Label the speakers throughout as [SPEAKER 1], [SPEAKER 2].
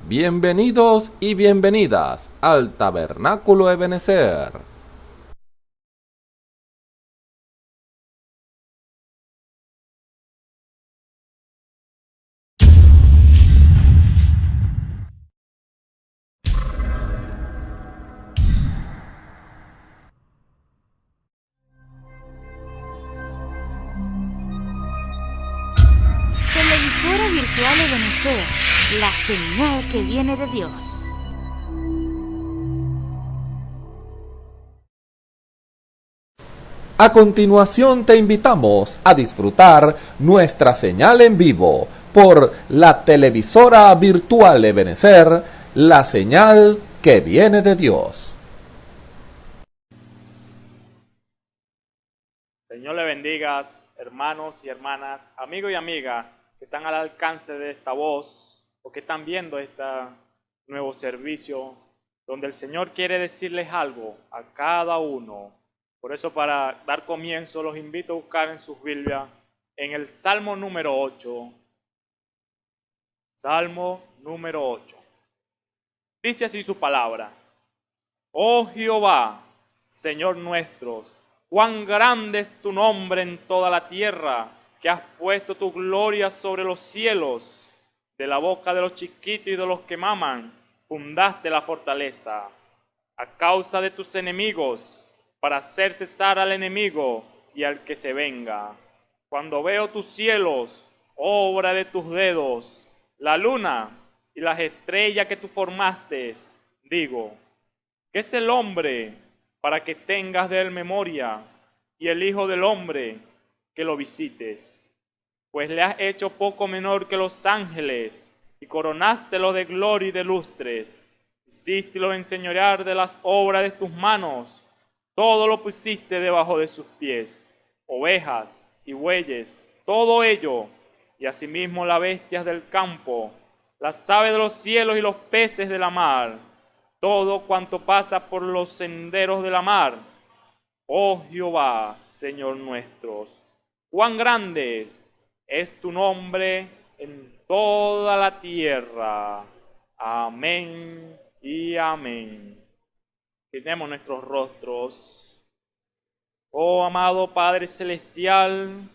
[SPEAKER 1] Bienvenidos y bienvenidas al Tabernáculo Ebenezer.
[SPEAKER 2] Televisora virtual Ebenezer, la señal que viene de Dios.
[SPEAKER 1] A continuación te invitamos a disfrutar nuestra señal en vivo por la televisora virtual Ebenezer, la señal que viene de Dios.
[SPEAKER 3] Señor le bendigas, hermanos y hermanas, amigos y amigas que están al alcance de esta voz o que están viendo este nuevo servicio donde el Señor quiere decirles algo a cada uno. Por eso, para dar comienzo, los invito a buscar en sus Biblias en el Salmo número 8. Salmo número 8. Dice así su palabra: Oh Jehová, Señor nuestro, cuán grande es tu nombre en toda la tierra, que has puesto tu gloria sobre los cielos. De la boca de los chiquitos y de los que maman, fundaste la fortaleza. A causa de tus enemigos, para hacer cesar al enemigo y al que se venga. Cuando veo tus cielos, obra de tus dedos, la luna y las estrellas que tú formaste, digo, ¿qué es el hombre para que tengas de él memoria, y el hijo del hombre que lo visites? Pues le has hecho poco menor que los ángeles, y coronástelo de gloria y de lustres. Hicístelo enseñorear de las obras de tus manos. Todo lo pusiste debajo de sus pies, ovejas y bueyes, todo ello, y asimismo las bestias del campo, las aves de los cielos y los peces de la mar, todo cuanto pasa por los senderos de la mar. Oh Jehová, Señor nuestro, cuán grande es tu nombre en toda la tierra. Amén y amén. Tenemos nuestros rostros. Oh amado Padre Celestial,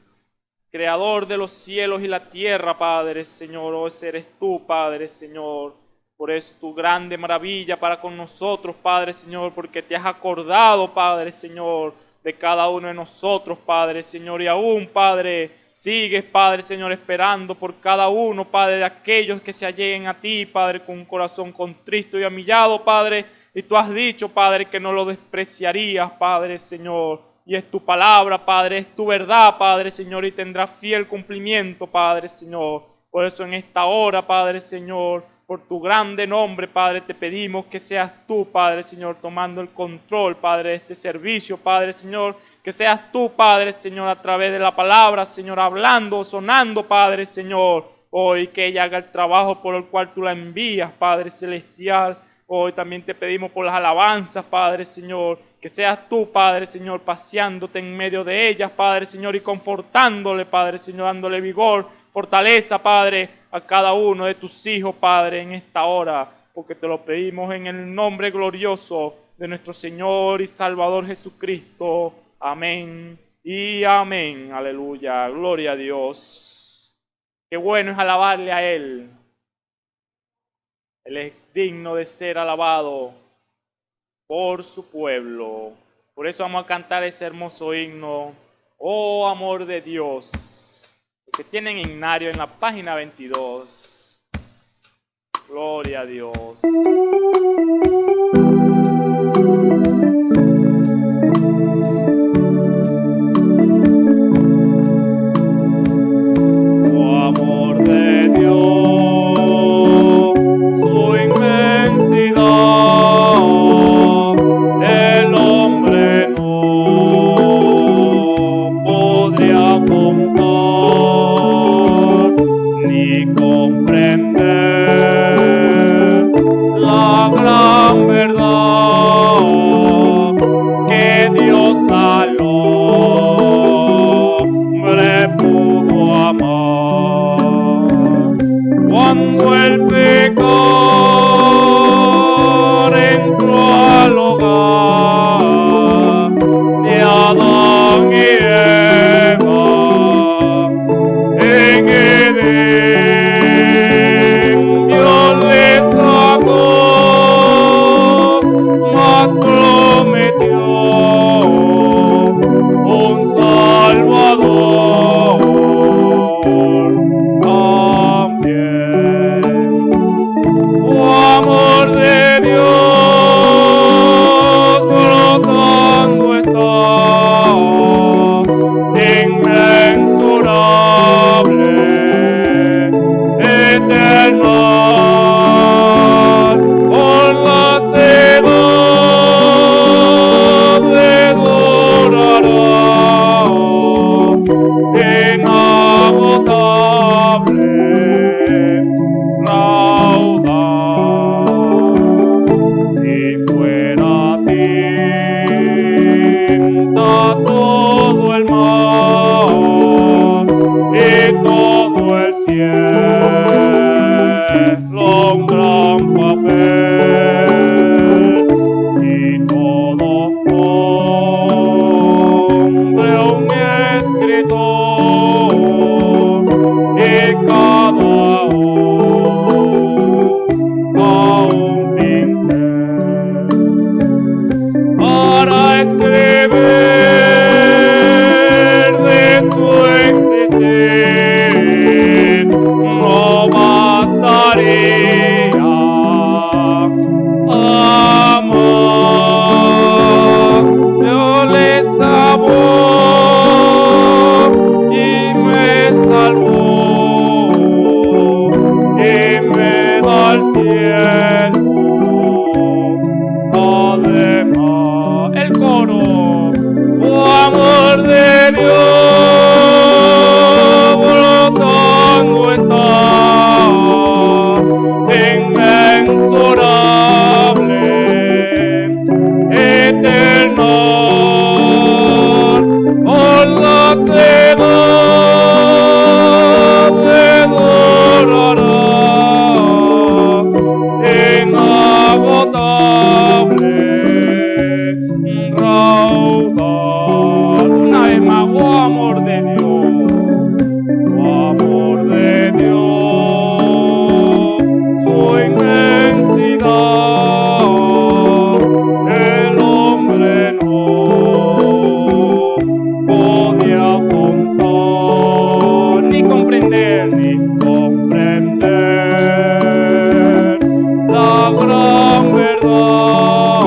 [SPEAKER 3] Creador de los cielos y la tierra, Padre Señor, oh, ese eres tú, Padre Señor. Por eso tu grande maravilla para con nosotros, Padre Señor, porque te has acordado, Padre Señor, de cada uno de nosotros, Padre Señor, y aún, Padre, sigues, Padre Señor, esperando por cada uno, Padre, de aquellos que se alleguen a ti, Padre, con un corazón contristo y humillado, Padre. Y tú has dicho, Padre, que no lo despreciarías, Padre Señor. Y es tu palabra, Padre, es tu verdad, Padre Señor, y tendrá fiel cumplimiento, Padre Señor. Por eso en esta hora, Padre Señor, por tu grande nombre, Padre, te pedimos que seas tú, Padre Señor, tomando el control, Padre, de este servicio, Padre Señor. Que seas tú, Padre Señor, a través de la palabra, Señor, hablando, sonando, Padre Señor. Hoy que ella haga el trabajo por el cual tú la envías, Padre Celestial. Hoy también te pedimos por las alabanzas, Padre Señor, que seas tú, Padre Señor, paseándote en medio de ellas, Padre Señor, y confortándole, Padre Señor, dándole vigor, fortaleza, Padre, a cada uno de tus hijos, Padre, en esta hora, porque te lo pedimos en el nombre glorioso de nuestro Señor y Salvador Jesucristo. Amén y amén. Aleluya, gloria a Dios. Qué bueno es alabarle a Él. Él es digno de ser alabado por su pueblo. Por eso vamos a cantar ese hermoso himno, Oh amor de Dios, que tienen himnario en la página 22. Gloria a Dios.
[SPEAKER 4] La
[SPEAKER 3] cielo. Además, el coro, oh amor de Dios, brotando está, inmensurable, eterno, por la sedad de dorará, inagotable raudal. Una vez más, oh amor de Dios, oh amor de Dios, su inmensidad, el hombre no podía contar, ni comprender, la gran verdad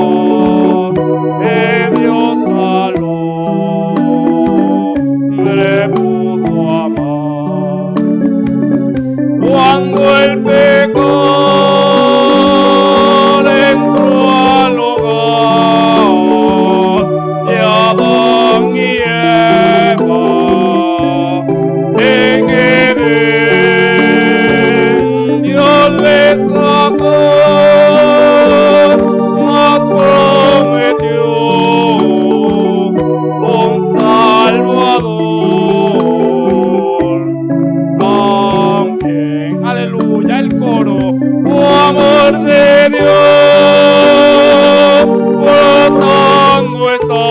[SPEAKER 3] que Dios al hombre pudo amar. Cuando el pecado entró al hogar de Adán y Eva en Edén, Dios les sacó, mas prometió un Salvador también. Aleluya, el coro, oh amor de Dios, brotando está,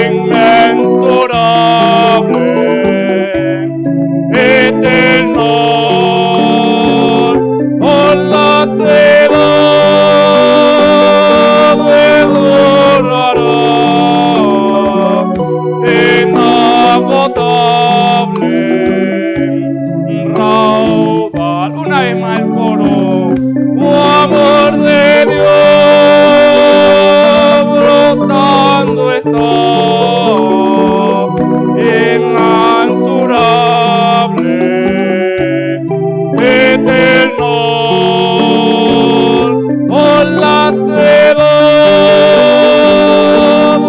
[SPEAKER 3] inmensurable, eterno, por la sedad de dorará, inagotable raudal. Una vez más el coro, oh amor de Dios, brotando está, inmensurable, eterno, por la sedad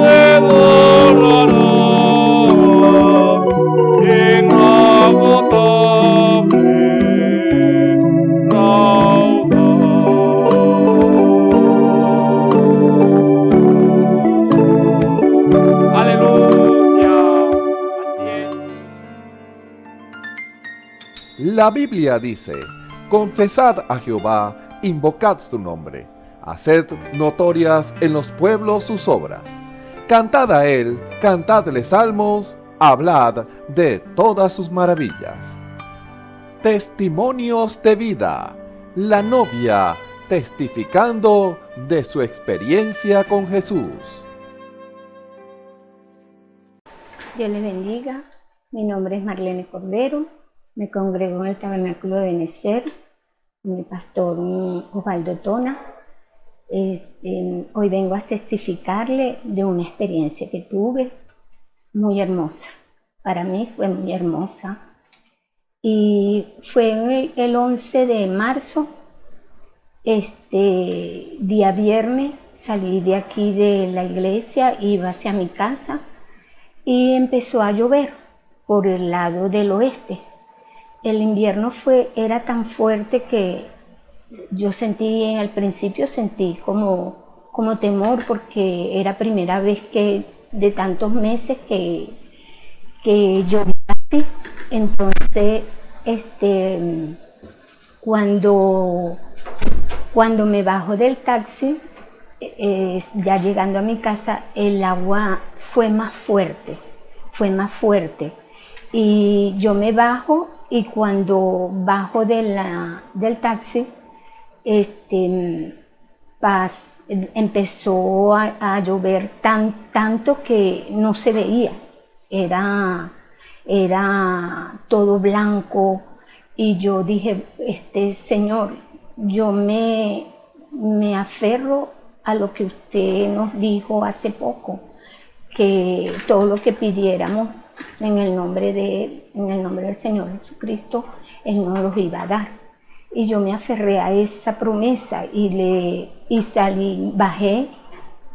[SPEAKER 3] de dorará, inagotable raudal. Aleluya, así es.
[SPEAKER 1] La Biblia dice, confesad a Jehová, invocad su nombre, haced notorias en los pueblos sus obras. Cantad a él, cantadle salmos, hablad de todas sus maravillas. Testimonios de vida. La novia testificando de su experiencia con Jesús.
[SPEAKER 4] Dios les bendiga. Mi nombre es Marlene Cordero. Me congrego en el Tabernáculo de Benecer. Mi pastor Osvaldo Tona. Hoy vengo a testificarle de una experiencia que tuve muy hermosa. Para mí fue muy hermosa. Y fue el 11 de marzo, día viernes, salí de aquí de la iglesia, iba hacia mi casa y empezó a llover por el lado del oeste. El invierno era tan fuerte que yo al principio sentí como temor, porque era primera vez que de tantos meses que llovía así. Entonces, cuando me bajo del taxi, ya llegando a mi casa, el agua fue más fuerte. Y yo me bajo, y cuando bajo del taxi, empezó a llover tanto que no se veía. Era todo blanco, y yo dije, Señor, yo me aferro a lo que usted nos dijo hace poco, que todo lo que pidiéramos en el nombre del Señor Jesucristo, Él nos los iba a dar. Y yo me aferré a esa promesa y salí, bajé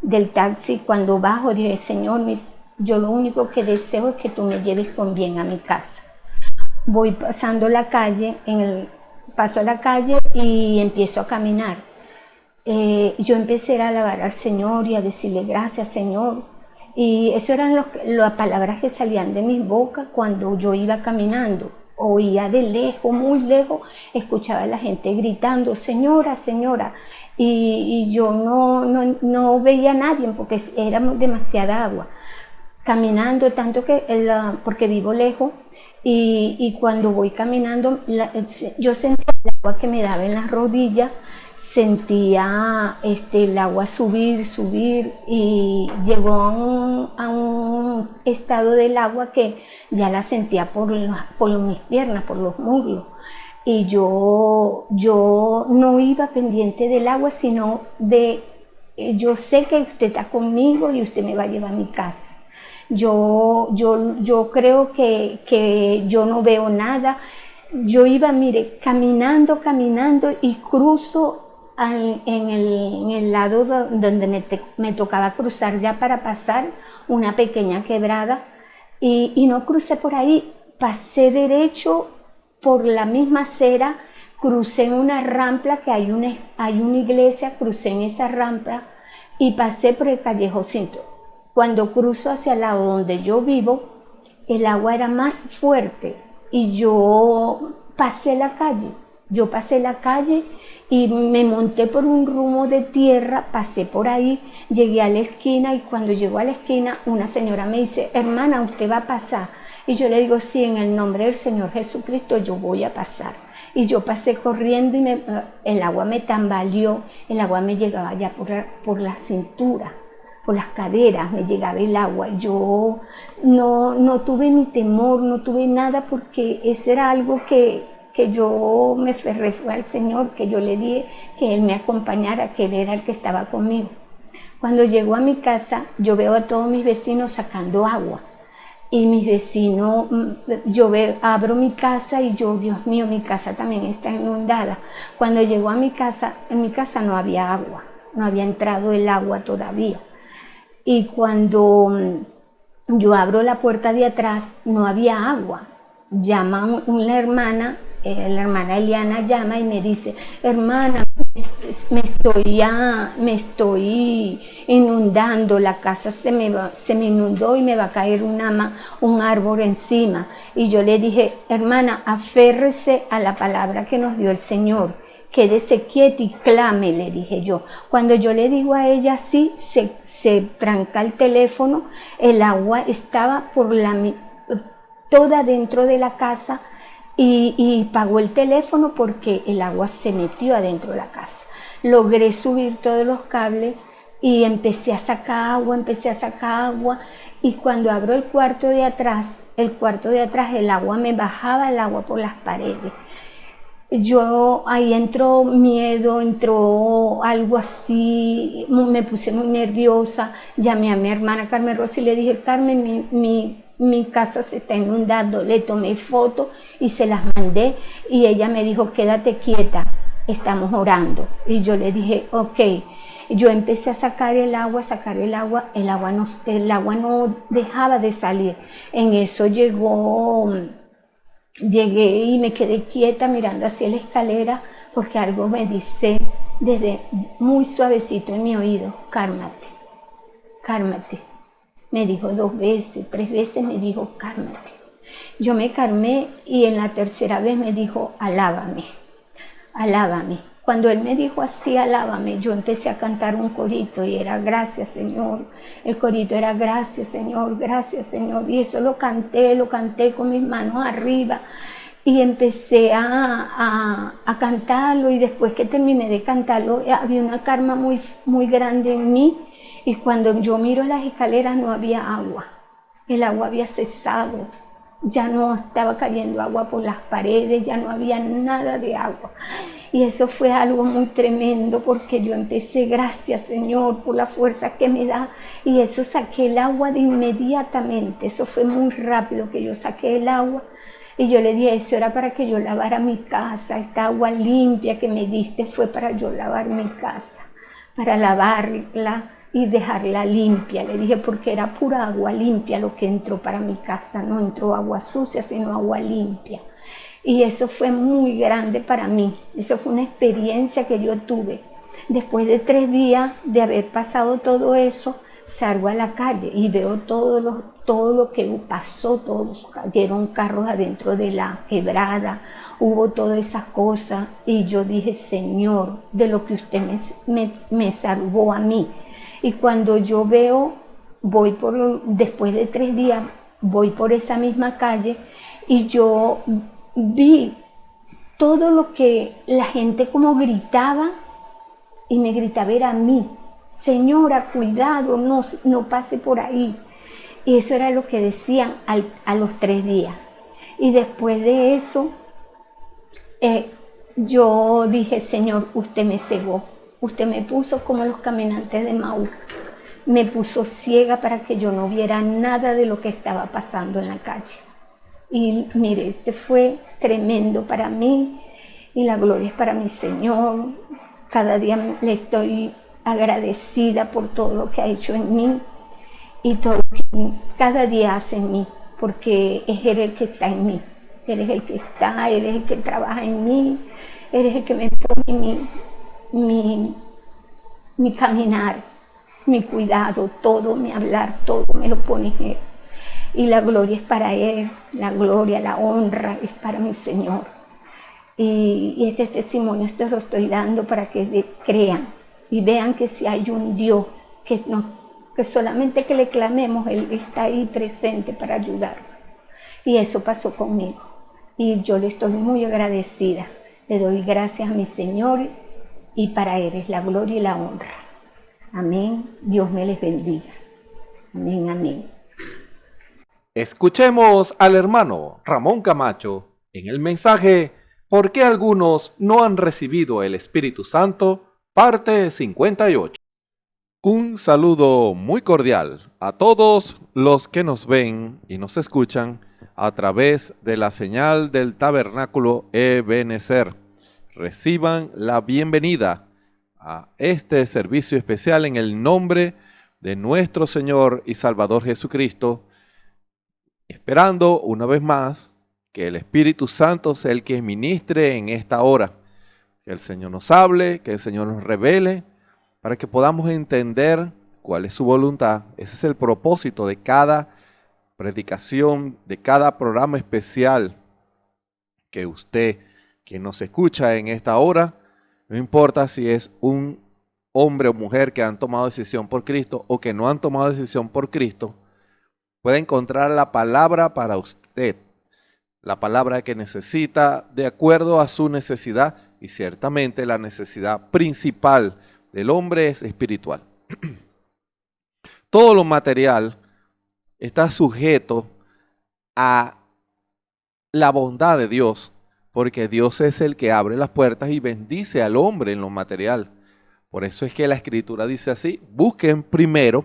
[SPEAKER 4] del taxi. Cuando bajo dije, Señor, yo lo único que deseo es que tú me lleves con bien a mi casa. Voy pasando la calle, paso a la calle y empiezo a caminar. Yo empecé a alabar al Señor y a decirle gracias, Señor. Y eso eran las palabras que salían de mis bocas cuando yo iba caminando. Oía de lejos, muy lejos, escuchaba a la gente gritando, Señora, Señora. Y yo no veía a nadie porque era demasiada agua. Caminando tanto porque vivo lejos, y cuando voy caminando, yo sentía el agua que me daba en las rodillas, sentía el agua subir, y llegó a un estado del agua que ya la sentía por mis piernas, por los muslos. Y yo no iba pendiente del agua, sino yo sé que usted está conmigo y usted me va a llevar a mi casa. Yo creo que yo no veo nada. Yo iba, mire, caminando y cruzo en el lado donde me tocaba cruzar ya para pasar una pequeña quebrada, y no crucé por ahí, pasé derecho por la misma acera, crucé en una rampa que hay una iglesia, crucé en esa rampa y pasé por el callejoncito. Cuando cruzo hacia el lado donde yo vivo, el agua era más fuerte y yo pasé la calle y me monté por un rumbo de tierra, pasé por ahí, llegué a la esquina, y cuando llego a la esquina una señora me dice, hermana, ¿usted va a pasar? Y yo le digo, sí, en el nombre del Señor Jesucristo yo voy a pasar. Y yo pasé corriendo y el agua me tambaleó, el agua me llegaba ya por la cintura, por las caderas me llegaba el agua. Yo no tuve ni temor, no tuve nada, porque eso era algo que yo me aferré al Señor, que yo le dije que Él me acompañara, que Él era el que estaba conmigo. Cuando llego a mi casa, yo veo a todos mis vecinos sacando agua. Y mis vecinos, abro mi casa y yo, Dios mío, mi casa también está inundada. Cuando llego a mi casa, en mi casa no había agua, no había entrado el agua todavía. Y cuando yo abro la puerta de atrás, no había agua. Llama una hermana, la hermana Eliana llama y me dice, hermana, me estoy inundando, la casa se me inundó y me va a caer un árbol encima. Y yo le dije, hermana, aférrese a la palabra que nos dio el Señor, quédese quieta y clame, le dije yo. Cuando yo le digo a ella así, se tranca el teléfono, el agua estaba toda dentro de la casa, y pagó el teléfono porque el agua se metió adentro de la casa. Logré subir todos los cables y empecé a sacar agua, y cuando abro el cuarto de atrás, el agua me bajaba, el agua por las paredes. Ahí entró miedo, entró algo así, me puse muy nerviosa, llamé a mi hermana Carmen Rossi y le dije, Carmen, mi casa se está inundando. Le tomé fotos y se las mandé, y ella me dijo, quédate quieta, estamos orando. Y yo le dije, ok. Yo empecé a sacar el agua, el agua no dejaba de salir. En eso llegué y me quedé quieta mirando hacia la escalera, porque algo me dice desde muy suavecito en mi oído, cálmate, cálmate. Me dijo 2 veces, 3 veces me dijo, cálmate. Yo me calmé, y en la tercera vez me dijo, alábame, alábame. Cuando él me dijo así, alábame, yo empecé a cantar un corito y era gracias, Señor. El corito era gracias, Señor, gracias, Señor. Y eso lo canté con mis manos arriba, y empecé a cantarlo, y después que terminé de cantarlo, había una calma muy, muy grande en mí. Y cuando yo miro las escaleras no había agua, el agua había cesado, ya no estaba cayendo agua por las paredes, ya no había nada de agua. Y eso fue algo muy tremendo, porque yo empecé, gracias Señor por la fuerza que me da, y eso saqué el agua de inmediatamente, eso fue muy rápido que yo saqué el agua. Y yo le dije, eso era para que yo lavara mi casa, esta agua limpia que me diste fue para yo lavar mi casa, para lavarla y dejarla limpia. Le dije, porque era pura agua limpia lo que entró para mi casa, no entró agua sucia, sino agua limpia. Y eso fue muy grande para mí, eso fue una experiencia que yo tuve. Después de 3 días de haber pasado todo eso, salgo a la calle y veo todo lo que pasó, todos cayeron carros adentro de la quebrada, hubo todas esas cosas, y yo dije, Señor, de lo que usted me salvó a mí. Y cuando yo veo, después de 3 días, voy por esa misma calle y yo vi todo lo que la gente como gritaba, y me gritaba era a mí, Señora, cuidado, no pase por ahí. Y eso era lo que decían a los 3 días. Y después de eso, yo dije, Señor, usted me cegó, usted me puso como los caminantes de Maús, me puso ciega para que yo no viera nada de lo que estaba pasando en la calle. Y mire, este fue tremendo para mí, y la gloria es para mi Señor. Cada día le estoy agradecida por todo lo que ha hecho en mí y todo lo que cada día hace en mí, porque es Él el que está en mí, Él es el que está, Él es el que trabaja en mí, Él es el que me pone mi caminar, mi cuidado, todo, mi hablar, todo me lo pone Él. Y la gloria es para Él, la gloria, la honra es para mi Señor. Y este testimonio esto lo estoy dando para que crean y vean que si hay un Dios, que solamente que le clamemos, Él está ahí presente para ayudarnos. Y eso pasó conmigo. Y yo le estoy muy agradecida. Le doy gracias a mi Señor, y para Él es la gloria y la honra. Amén. Dios me les bendiga. Amén, amén.
[SPEAKER 1] Escuchemos al hermano Ramón Camacho en el mensaje ¿Por qué algunos no han recibido el Espíritu Santo? Parte 58. Un saludo muy cordial a todos los que nos ven y nos escuchan a través de la señal del Tabernáculo Ebenecer. Reciban la bienvenida a este servicio especial en el nombre de nuestro Señor y Salvador Jesucristo, esperando una vez más que el Espíritu Santo sea el que ministre en esta hora. Que el Señor nos hable, que el Señor nos revele, para que podamos entender cuál es su voluntad. Ese es el propósito de cada predicación, de cada programa especial que usted, que nos escucha en esta hora, no importa si es un hombre o mujer que han tomado decisión por Cristo o que no han tomado decisión por Cristo, puede encontrar la palabra para usted, la palabra que necesita de acuerdo a su necesidad, y ciertamente la necesidad principal del hombre es espiritual. Todo lo material está sujeto a la bondad de Dios, porque Dios es el que abre las puertas y bendice al hombre en lo material. Por eso es que la Escritura dice así: busquen primero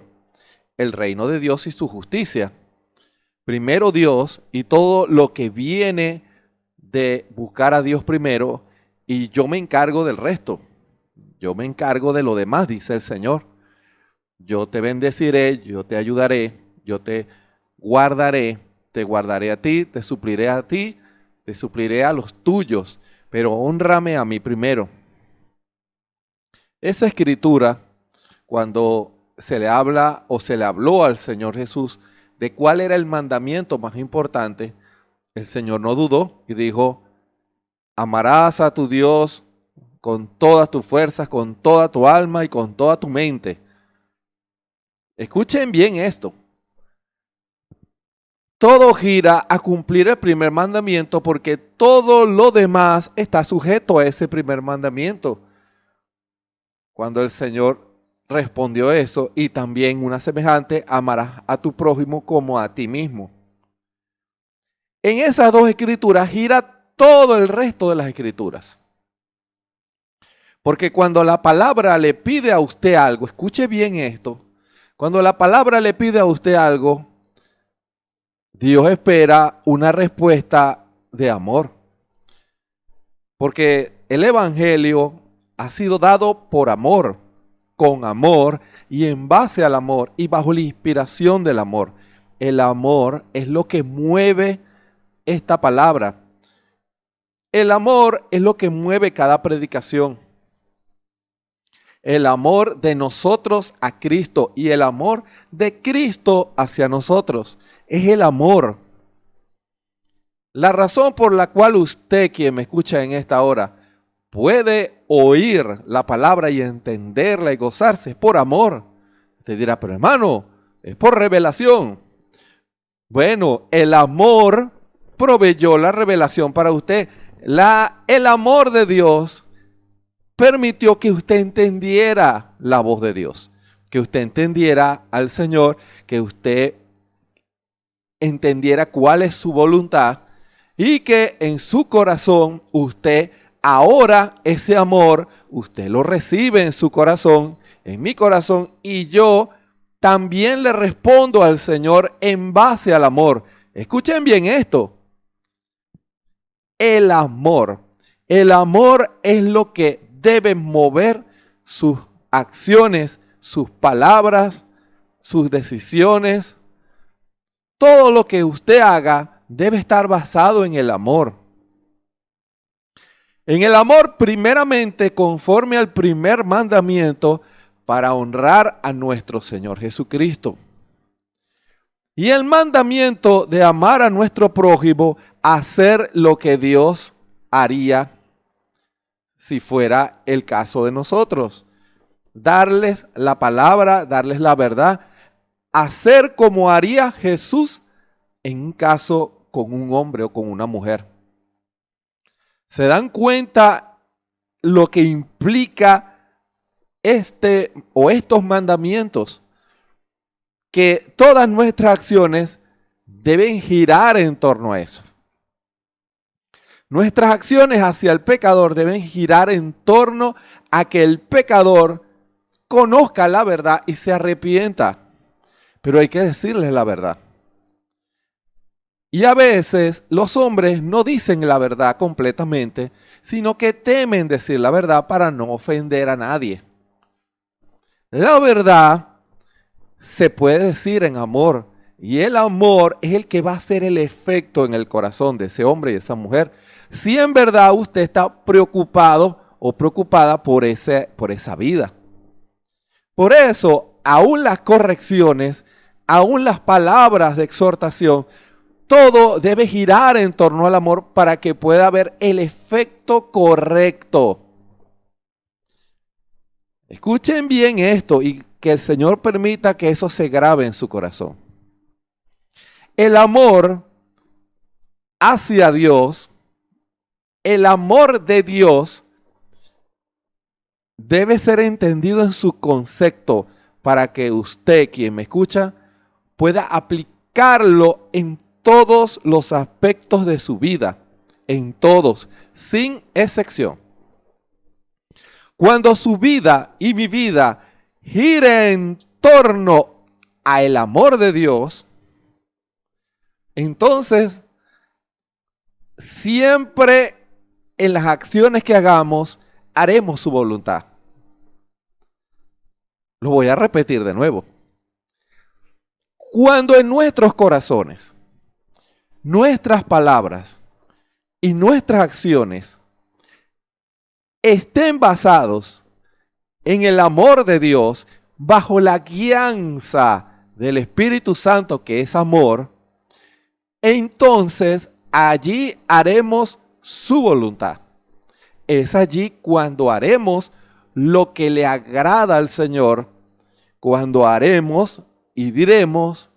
[SPEAKER 1] el reino de Dios y su justicia. Primero Dios y todo lo que viene de buscar a Dios primero, y yo me encargo del resto. Yo me encargo de lo demás, dice el Señor. Yo te bendeciré, yo te ayudaré, yo te guardaré a ti, te supliré a los tuyos, pero hónrame a mí primero. Esa escritura, cuando se le habla o se le habló al Señor Jesús de cuál era el mandamiento más importante, el Señor no dudó y dijo: amarás a tu Dios con todas tus fuerzas, con toda tu alma y con toda tu mente. Escuchen bien esto. Todo gira a cumplir el primer mandamiento, porque todo lo demás está sujeto a ese primer mandamiento. Cuando el Señor respondió eso, y también una semejante: amarás a tu prójimo como a ti mismo. En esas dos escrituras gira todo el resto de las escrituras. Porque cuando la palabra le pide a usted algo, escuche bien esto, cuando la palabra le pide a usted algo, Dios espera una respuesta de amor. Porque el Evangelio ha sido dado por amor, con amor y en base al amor y bajo la inspiración del amor. El amor es lo que mueve esta palabra. El amor es lo que mueve cada predicación. El amor de nosotros a Cristo y el amor de Cristo hacia nosotros. Es el amor. La razón por la cual usted, quien me escucha en esta hora, puede oír la palabra y entenderla y gozarse es por amor. Usted dirá, pero hermano, es por revelación. Bueno, el amor proveyó la revelación para usted. El amor de Dios permitió que usted entendiera la voz de Dios, que usted entendiera al Señor, que usted entendiera cuál es su voluntad y que en su corazón usted ahora ese amor, usted lo recibe en su corazón, en mi corazón, y yo también le respondo al Señor en base al amor. Escuchen bien esto. El amor es lo que debe mover sus acciones, sus palabras, sus decisiones. Todo lo que usted haga debe estar basado en el amor. En el amor, primeramente, conforme al primer mandamiento, para honrar a nuestro Señor Jesucristo. Y el mandamiento de amar a nuestro prójimo, hacer lo que Dios haría si fuera el caso de nosotros. Darles la palabra, darles la verdad, hacer como haría Jesús en un caso con un hombre o con una mujer. ¿Se dan cuenta lo que implica estos mandamientos? Que todas nuestras acciones deben girar en torno a eso. Nuestras acciones hacia el pecador deben girar en torno a que el pecador conozca la verdad y se arrepienta. Pero hay que decirles la verdad. Y a veces los hombres no dicen la verdad completamente, sino que temen decir la verdad para no ofender a nadie. La verdad se puede decir en amor, y el amor es el que va a hacer el efecto en el corazón de ese hombre y esa mujer. Si en verdad usted está preocupado o preocupada por esa vida. Por eso, aún las correcciones, aún las palabras de exhortación, todo debe girar en torno al amor para que pueda haber el efecto correcto. Escuchen bien esto y que el Señor permita que eso se grabe en su corazón. El amor hacia Dios, el amor de Dios, debe ser entendido en su concepto para que usted, quien me escucha, pueda aplicarlo en todos los aspectos de su vida, en todos, sin excepción. Cuando su vida y mi vida gire en torno al amor de Dios, entonces siempre en las acciones que hagamos haremos su voluntad. Lo voy a repetir de nuevo. Cuando en nuestros corazones, nuestras palabras y nuestras acciones estén basados en el amor de Dios, bajo la guianza del Espíritu Santo, que es amor, entonces allí haremos su voluntad. Es allí cuando haremos lo que le agrada al Señor, cuando haremos y diremos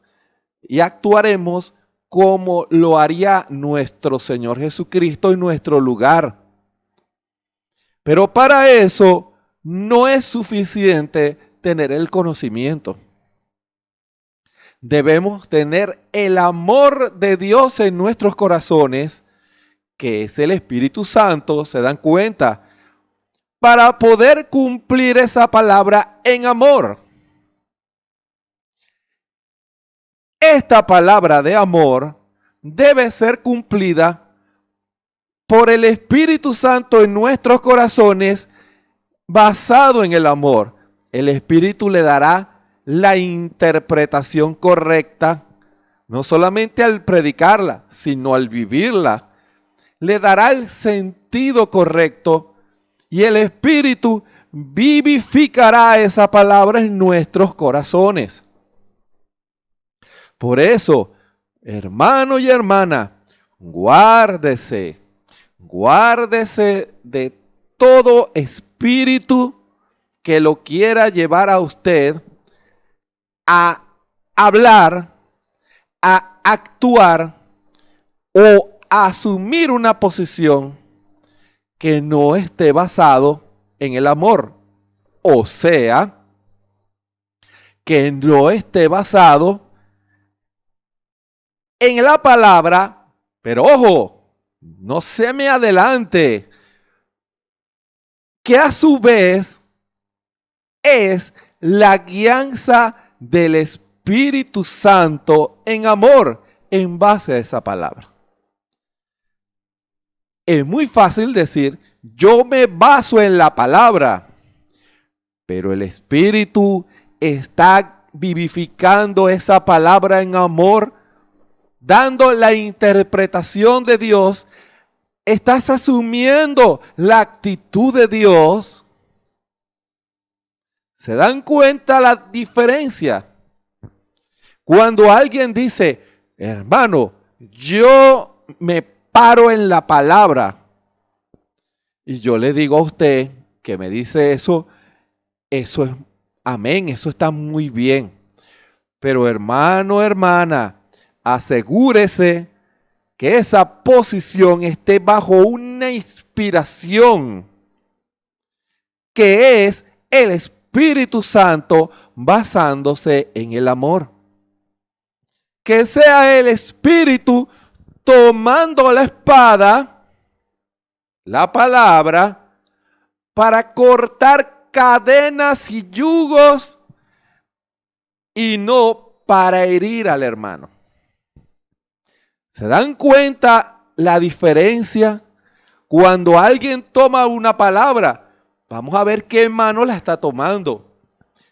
[SPEAKER 1] y actuaremos como lo haría nuestro Señor Jesucristo en nuestro lugar. Pero para eso no es suficiente tener el conocimiento. Debemos tener el amor de Dios en nuestros corazones, que es el Espíritu Santo, ¿se dan cuenta? Para poder cumplir esa palabra en amor. Esta palabra de amor debe ser cumplida por el Espíritu Santo en nuestros corazones, basado en el amor. El Espíritu le dará la interpretación correcta, no solamente al predicarla, sino al vivirla. Le dará el sentido correcto y el Espíritu vivificará esa palabra en nuestros corazones. Por eso, hermano y hermana, guárdese de todo espíritu que lo quiera llevar a usted a hablar, a actuar o a asumir una posición que no esté basado en el amor. O sea, que no esté basado en la palabra, pero ojo, no se me adelante, que a su vez es la guianza del Espíritu Santo en amor en base a esa palabra. Es muy fácil decir, yo me baso en la palabra, pero el Espíritu está vivificando esa palabra en amor, dando la interpretación de Dios. Estás asumiendo la actitud de Dios. ¿Se dan cuenta la diferencia? Cuando alguien dice, hermano, yo me paro en la palabra, y yo le digo a usted que me dice eso es amén, eso está muy bien. Pero hermano, hermana, asegúrese que esa posición esté bajo una inspiración que es el Espíritu Santo basándose en el amor. Que sea el Espíritu tomando la espada, la palabra, para cortar cadenas y yugos y no para herir al hermano. ¿Se dan cuenta la diferencia? Cuando alguien toma una palabra, vamos a ver qué mano la está tomando.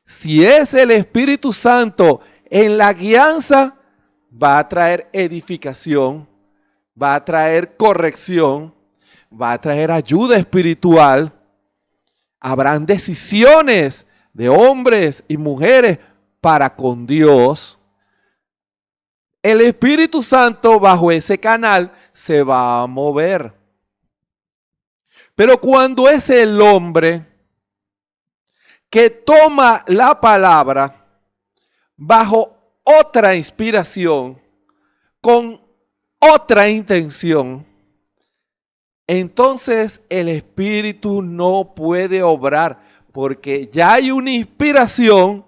[SPEAKER 1] Si es el Espíritu Santo en la guianza, va a traer edificación, va a traer corrección, va a traer ayuda espiritual. Habrán decisiones de hombres y mujeres para con Dios. El Espíritu Santo bajo ese canal se va a mover. Pero cuando es el hombre que toma la palabra bajo otra inspiración, con otra intención, entonces el Espíritu no puede obrar, porque ya hay una inspiración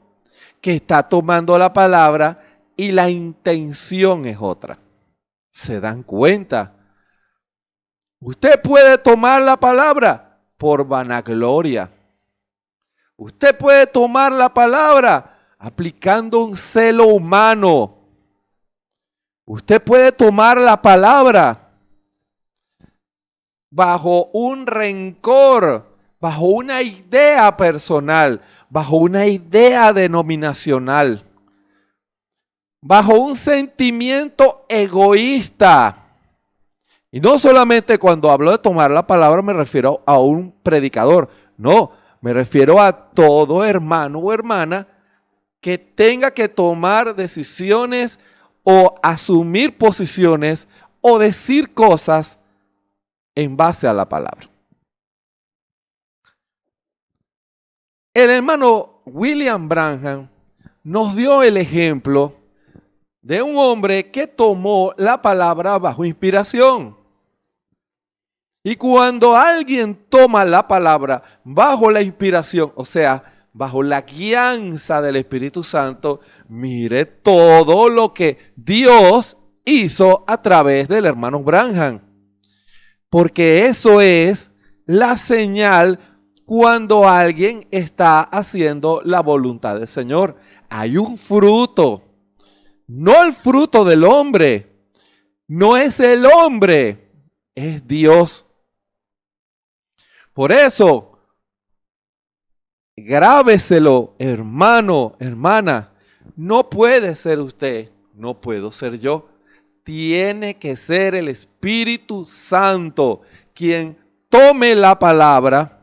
[SPEAKER 1] que está tomando la palabra y la intención es otra. ¿Se dan cuenta? Usted puede tomar la palabra por vanagloria. Usted puede tomar la palabra aplicando un celo humano. Usted puede tomar la palabra bajo un rencor, bajo una idea personal, bajo una idea denominacional, bajo un sentimiento egoísta. Y no solamente cuando hablo de tomar la palabra me refiero a un predicador, no, me refiero a todo hermano o hermana que tenga que tomar decisiones o asumir posiciones o decir cosas en base a la palabra. El hermano William Branham nos dio el ejemplo de un hombre que tomó la palabra bajo inspiración. Y cuando alguien toma la palabra bajo la inspiración, o sea, bajo la guianza del Espíritu Santo, mire todo lo que Dios hizo a través del hermano Branham. Porque eso es la señal cuando alguien está haciendo la voluntad del Señor. Hay un fruto, no el fruto del hombre, no es el hombre es Dios. Por eso, grábeselo, hermano, hermana. No puede ser usted, no puedo ser yo. Tiene que ser el Espíritu Santo quien tome la palabra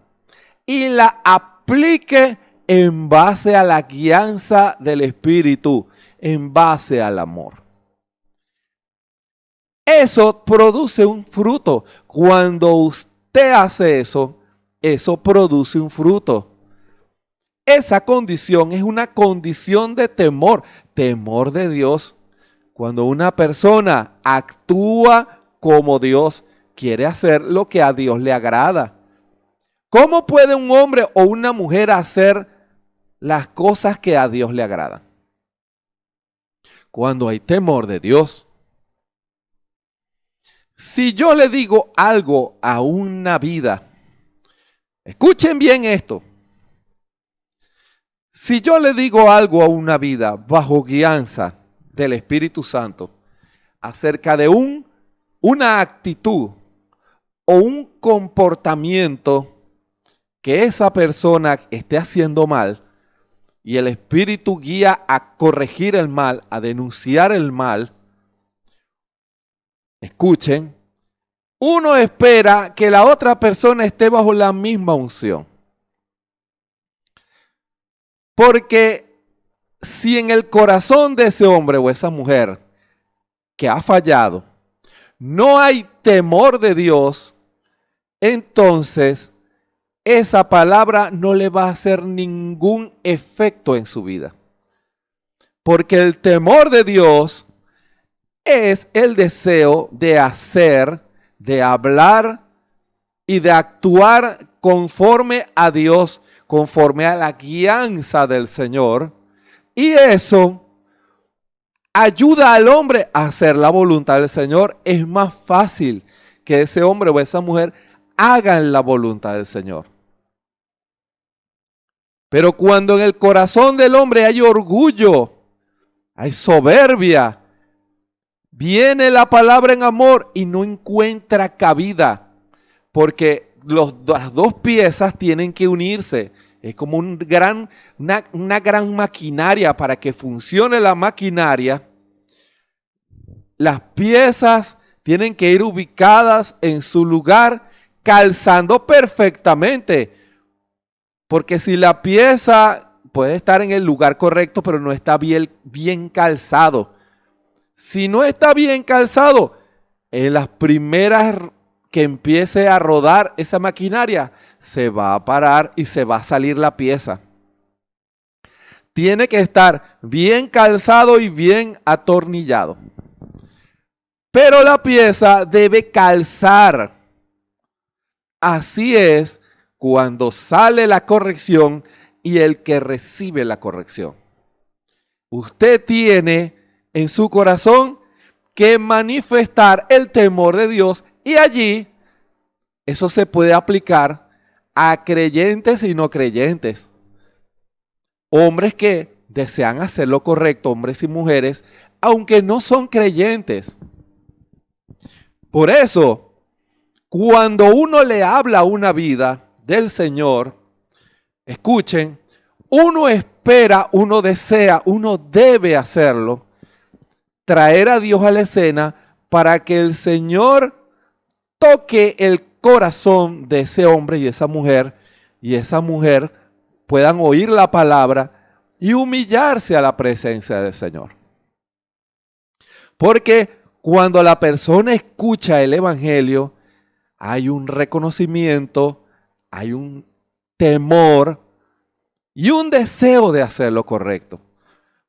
[SPEAKER 1] y la aplique en base a la guianza del Espíritu, en base al amor. Eso produce un fruto. Cuando usted hace eso, eso produce un fruto. Esa condición es una condición de temor, temor de Dios. Cuando una persona actúa como Dios, quiere hacer lo que a Dios le agrada. ¿Cómo puede un hombre o una mujer hacer las cosas que a Dios le agradan? Cuando hay temor de Dios. Si yo le digo algo a una vida, escuchen bien esto. Si yo le digo algo a una vida bajo guianza del Espíritu Santo acerca de una actitud o un comportamiento que esa persona esté haciendo mal y el Espíritu guía a corregir el mal, a denunciar el mal, escuchen, uno espera que la otra persona esté bajo la misma unción. Porque si en el corazón de ese hombre o esa mujer que ha fallado no hay temor de Dios, entonces esa palabra no le va a hacer ningún efecto en su vida. Porque el temor de Dios es el deseo de hacer, de hablar y de actuar conforme a Dios, conforme a la guianza del Señor. Y eso ayuda al hombre a hacer la voluntad del Señor. Es más fácil que ese hombre o esa mujer hagan la voluntad del Señor. Pero cuando en el corazón del hombre hay orgullo, hay soberbia, viene la palabra en amor y no encuentra cabida, porque las dos piezas tienen que unirse. Es como una gran maquinaria. Para que funcione la maquinaria, las piezas tienen que ir ubicadas en su lugar, calzando perfectamente. Porque si la pieza puede estar en el lugar correcto, pero no está bien calzado. Si no está bien calzado, en las primeras que empiece a rodar esa maquinaria, se va a parar y se va a salir la pieza. Tiene que estar bien calzado y bien atornillado. Pero la pieza debe calzar. Así es cuando sale la corrección y el que recibe la corrección. Usted tiene en su corazón que manifestar el temor de Dios, y allí eso se puede aplicar a creyentes y no creyentes. Hombres que desean hacer lo correcto, hombres y mujeres, aunque no son creyentes. Por eso, cuando uno le habla a una vida del Señor, escuchen, uno espera, uno desea, uno debe hacerlo, traer a Dios a la escena para que el Señor toque el corazón de ese hombre y esa mujer puedan oír la palabra y humillarse a la presencia del Señor. Porque cuando la persona escucha el Evangelio, hay un reconocimiento, hay un temor y un deseo de hacer lo correcto.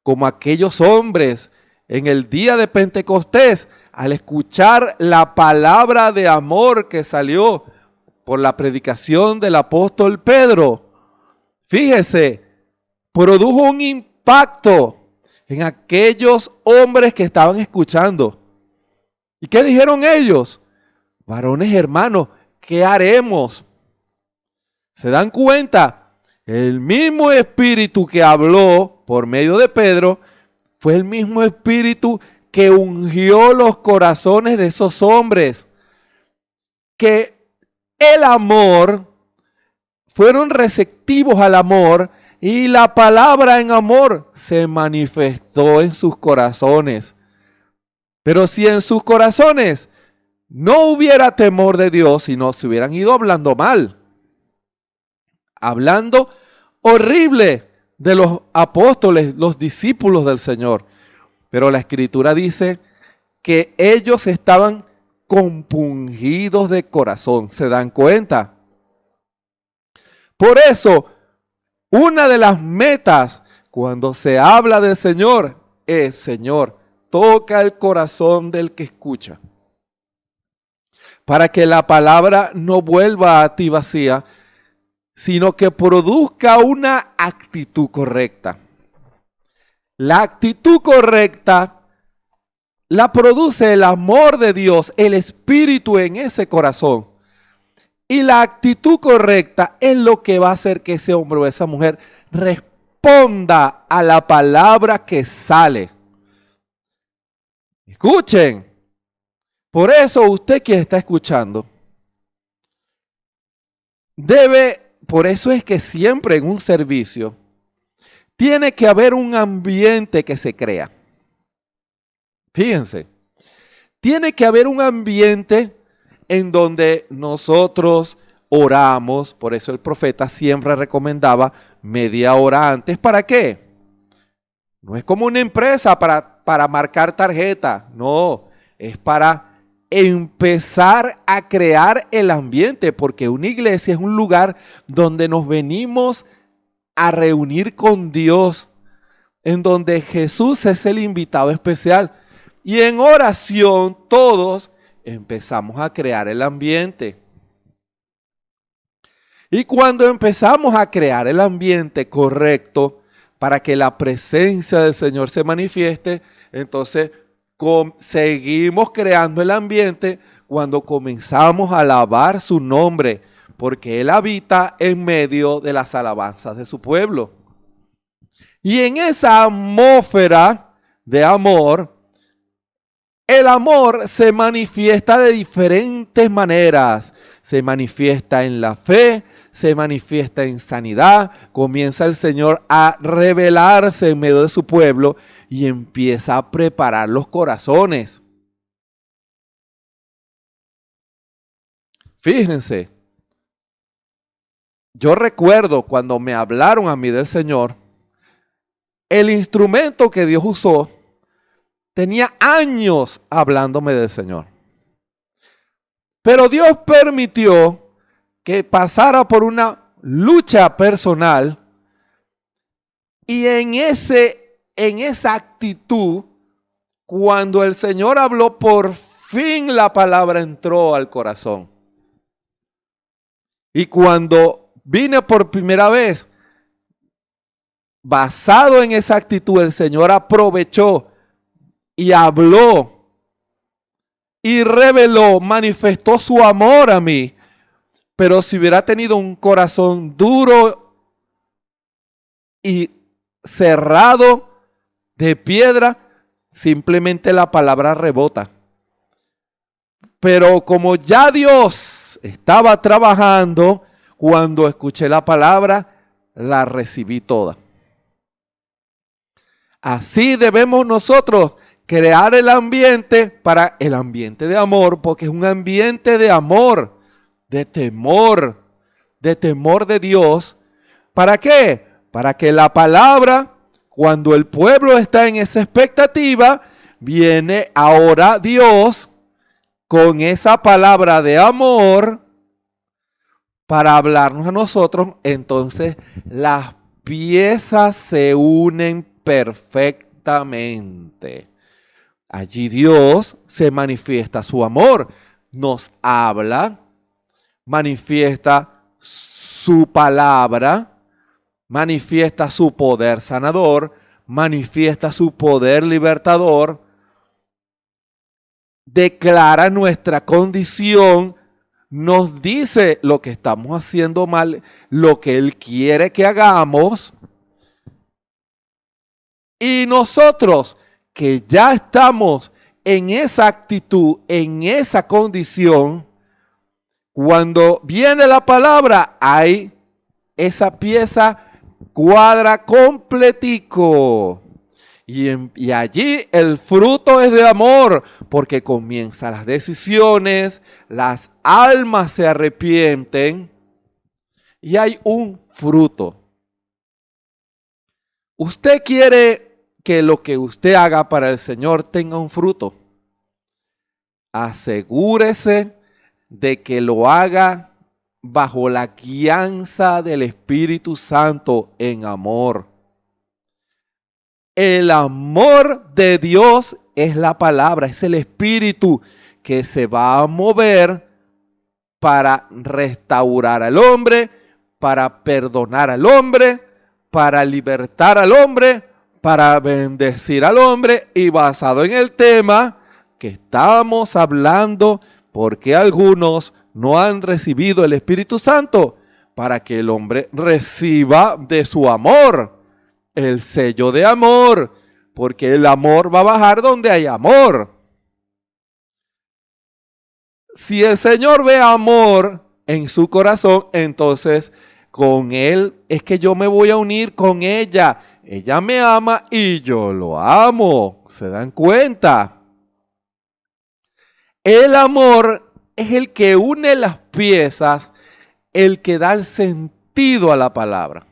[SPEAKER 1] Como aquellos hombres en el día de Pentecostés, al escuchar la palabra de amor que salió por la predicación del apóstol Pedro, fíjese, produjo un impacto en aquellos hombres que estaban escuchando. ¿Y qué dijeron ellos? Varones hermanos, ¿qué haremos? ¿Se dan cuenta? El mismo espíritu que habló por medio de Pedro fue el mismo espíritu que ungió los corazones de esos hombres. que el amor, fueron receptivos al amor y la palabra en amor se manifestó en sus corazones. Pero si en sus corazones no hubiera temor de Dios, sino se hubieran ido hablando mal, hablando horrible de los apóstoles, los discípulos del Señor. Pero la Escritura dice que ellos estaban compungidos de corazón. ¿Se dan cuenta? Por eso, una de las metas cuando se habla del Señor es: Señor, toca el corazón del que escucha, para que la palabra no vuelva a ti vacía, sino que produzca una actitud correcta. La actitud correcta la produce el amor de Dios, el Espíritu en ese corazón. Y la actitud correcta es lo que va a hacer que ese hombre o esa mujer responda a la palabra que sale. Escuchen. Por eso usted que está escuchando, por eso es que siempre en un servicio tiene que haber un ambiente que se crea. Fíjense, tiene que haber un ambiente en donde nosotros oramos. Por eso el profeta siempre recomendaba media hora antes. ¿Para qué? No es como una empresa para marcar tarjeta. No, es para empezar a crear el ambiente, porque una iglesia es un lugar donde nos venimos a reunir con Dios, en donde Jesús es el invitado especial. Y en oración todos empezamos a crear el ambiente. Y cuando empezamos a crear el ambiente correcto para que la presencia del Señor se manifieste, entonces seguimos creando el ambiente cuando comenzamos a alabar su nombre, porque Él habita en medio de las alabanzas de su pueblo. Y en esa atmósfera de amor, el amor se manifiesta de diferentes maneras. Se manifiesta en la fe, se manifiesta en sanidad. Comienza el Señor a revelarse en medio de su pueblo y empieza a preparar los corazones. Fíjense, yo recuerdo cuando me hablaron a mí del Señor, el instrumento que Dios usó tenía años hablándome del Señor. Pero Dios permitió que pasara por una lucha personal y en esa actitud, cuando el Señor habló, por fin la palabra entró al corazón. Y cuando vine por primera vez, basado en esa actitud, el Señor aprovechó y habló y reveló, manifestó su amor a mí. Pero si hubiera tenido un corazón duro y cerrado de piedra, simplemente la palabra rebota. Pero como ya Dios estaba trabajando, cuando escuché la palabra, la recibí toda. Así debemos nosotros crear el ambiente para el ambiente de amor, porque es un ambiente de amor, de temor de Dios. ¿Para qué? Para que la palabra, cuando el pueblo está en esa expectativa, viene ahora Dios con esa palabra de amor para hablarnos a nosotros. Entonces las piezas se unen perfectamente. Allí Dios se manifiesta su amor, nos habla, manifiesta su palabra, manifiesta su poder sanador, manifiesta su poder libertador, declara nuestra condición, nos dice lo que estamos haciendo mal, lo que Él quiere que hagamos. Y nosotros que ya estamos en esa actitud, en esa condición, Cuando viene la palabra, hay esa pieza cuadra completico. Y allí el fruto es de amor, porque comienzan las decisiones, las almas se arrepienten y hay un fruto. Usted quiere que lo que usted haga para el Señor tenga un fruto. Asegúrese de que lo haga bajo la guianza del Espíritu Santo en amor. El amor de Dios es la palabra, es el Espíritu que se va a mover para restaurar al hombre, para perdonar al hombre, para libertar al hombre, para bendecir al hombre. Y basado en el tema que estamos hablando, porque algunos no han recibido el Espíritu Santo, para que el hombre reciba de su amor el sello de amor, porque el amor va a bajar donde hay amor. Si el Señor ve amor en su corazón, entonces con Él es que yo me voy a unir con ella. Ella me ama y yo lo amo. ¿Se dan cuenta? El amor es el que une las piezas, el que da el sentido a la palabra.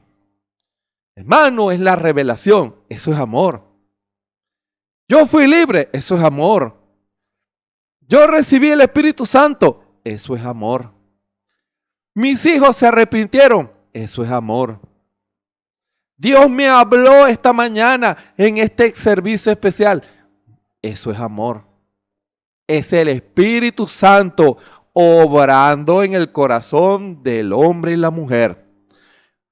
[SPEAKER 1] Hermano, es la revelación, eso es amor. Yo fui libre, eso es amor. Yo recibí el Espíritu Santo, eso es amor. Mis hijos se arrepintieron, eso es amor. Dios me habló esta mañana en este servicio especial, eso es amor. Es el Espíritu Santo obrando en el corazón del hombre y la mujer.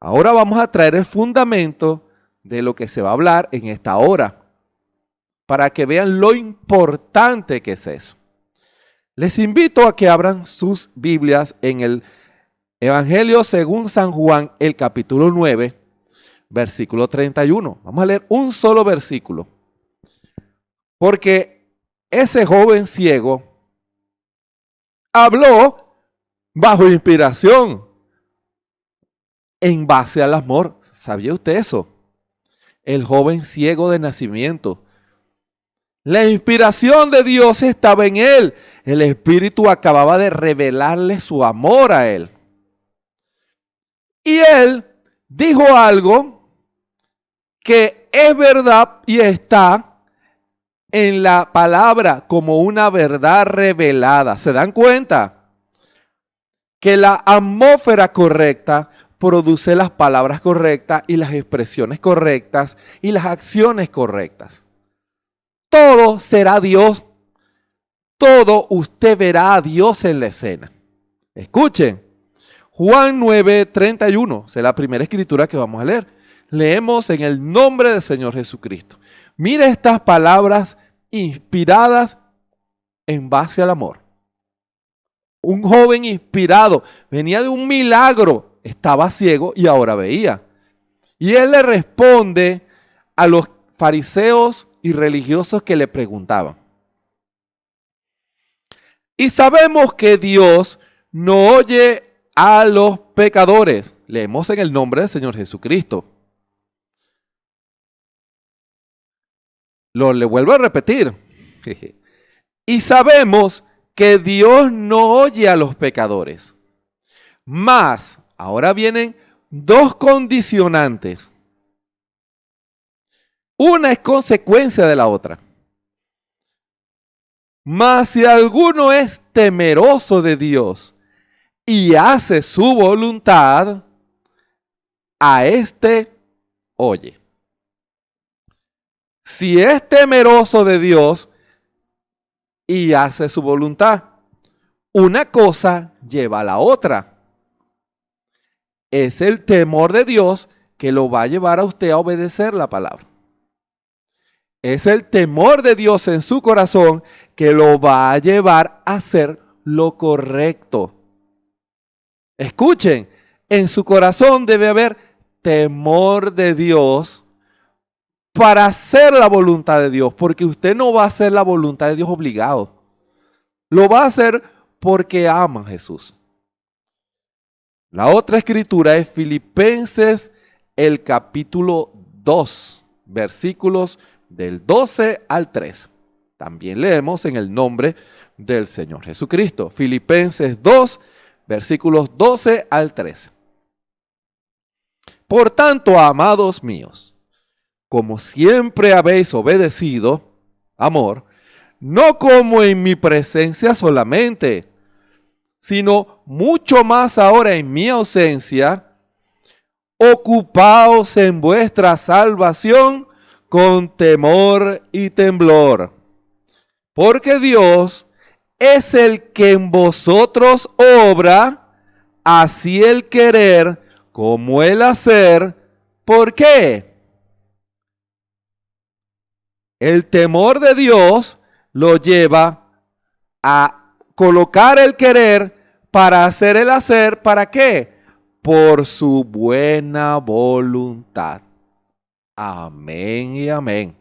[SPEAKER 1] Ahora vamos a traer el fundamento de lo que se va a hablar en esta hora, para que vean lo importante que es eso. Les invito a que abran sus Biblias en el Evangelio según San Juan, el capítulo 9, versículo 31. Vamos a leer un solo versículo, porque ese joven ciego habló bajo inspiración, en base al amor. ¿Sabía usted eso? El joven ciego de nacimiento. La inspiración de Dios estaba en él. El Espíritu acababa de revelarle su amor a él. Y él dijo algo que es verdad y está en la palabra como una verdad revelada. ¿Se dan cuenta? Que la atmósfera correcta produce las palabras correctas y las expresiones correctas y las acciones correctas. Todo será Dios. Todo usted verá a Dios en la escena. Escuchen. Juan 9:31. Es la primera escritura que vamos a leer. Leemos en el nombre del Señor Jesucristo. Mire estas palabras inspiradas en base al amor. Un joven inspirado venía de un milagro. Estaba ciego y ahora veía. Y él le responde a los fariseos y religiosos que le preguntaban. Y sabemos que Dios no oye a los pecadores. Leemos en el nombre del Señor Jesucristo. Le vuelvo a repetir. Y sabemos que Dios no oye a los pecadores. Mas, ahora vienen dos condicionantes. Una es consecuencia de la otra. Mas si alguno es temeroso de Dios y hace su voluntad, a éste oye. Si es temeroso de Dios y hace su voluntad, una cosa lleva a la otra. Es el temor de Dios que lo va a llevar a usted a obedecer la palabra. Es el temor de Dios en su corazón que lo va a llevar a hacer lo correcto. Escuchen, en su corazón debe haber temor de Dios para hacer la voluntad de Dios, porque usted no va a hacer la voluntad de Dios obligado. Lo va a hacer porque ama a Jesús. La otra escritura es Filipenses, el capítulo 2, versículos del 12 al 13. También leemos en el nombre del Señor Jesucristo. Filipenses 2, versículos 12 al 13. Por tanto, amados míos, como siempre habéis obedecido, amor, no como en mi presencia solamente, sino mucho más ahora en mi ausencia, ocupaos en vuestra salvación con temor y temblor. Porque Dios es el que en vosotros obra, así el querer como el hacer. ¿Por qué? El temor de Dios lo lleva a colocar el querer para hacer el hacer. ¿Para qué? Por su buena voluntad. Amén y amén.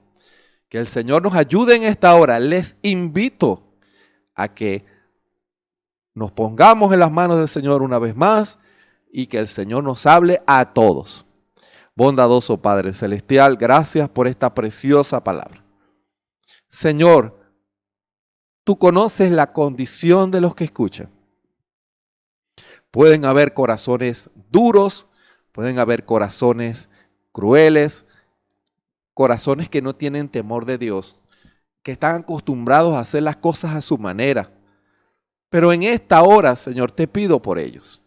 [SPEAKER 1] Que el Señor nos ayude en esta hora. Les invito a que nos pongamos en las manos del Señor una vez más y que el Señor nos hable a todos. Bondadoso Padre Celestial, gracias por esta preciosa palabra. Señor, tú conoces la condición de los que escuchan. Pueden haber corazones duros, pueden haber corazones crueles, corazones que no tienen temor de Dios, que están acostumbrados a hacer las cosas a su manera. Pero en esta hora, Señor, te pido por ellos,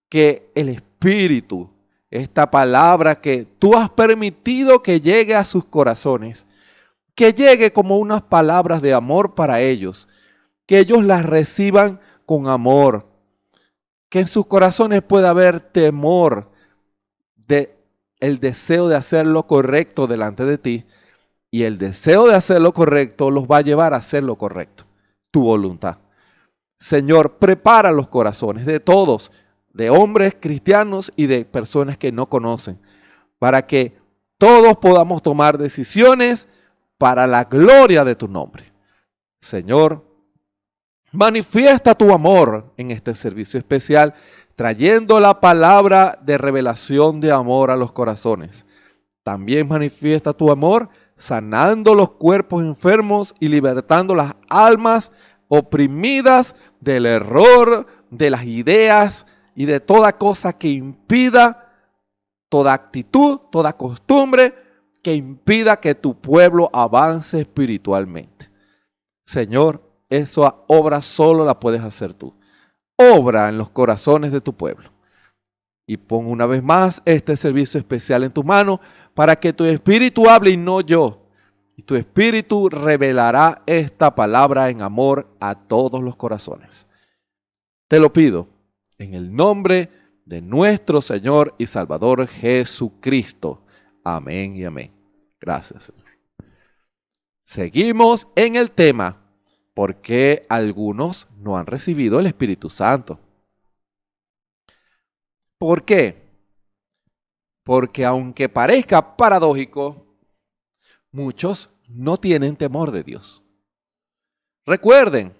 [SPEAKER 1] que el Espíritu, esta palabra que tú has permitido que llegue a sus corazones, que llegue como unas palabras de amor para ellos, que ellos las reciban con amor, que en sus corazones pueda haber temor de el deseo de hacer lo correcto delante de ti, y el deseo de hacer lo correcto los va a llevar a hacer lo correcto, tu voluntad. Señor, prepara los corazones de todos, de hombres cristianos y de personas que no conocen, para que todos podamos tomar decisiones para la gloria de tu nombre. Señor, manifiesta tu amor en este servicio especial, trayendo la palabra de revelación de amor a los corazones. También manifiesta tu amor sanando los cuerpos enfermos y libertando las almas oprimidas del error, de las ideas y de toda cosa que impida, toda actitud, toda costumbre que impida que tu pueblo avance espiritualmente. Señor, esa obra solo la puedes hacer tú. Obra en los corazones de tu pueblo. Y pon una vez más este servicio especial en tu mano para que tu espíritu hable y no yo. Y tu espíritu revelará esta palabra en amor a todos los corazones. Te lo pido en el nombre de nuestro Señor y Salvador Jesucristo. Amén y amén. Gracias, Señor. Seguimos en el tema. ¿Por qué algunos no han recibido el Espíritu Santo? ¿Por qué? Porque aunque parezca paradójico, muchos no tienen temor de Dios. Recuerden,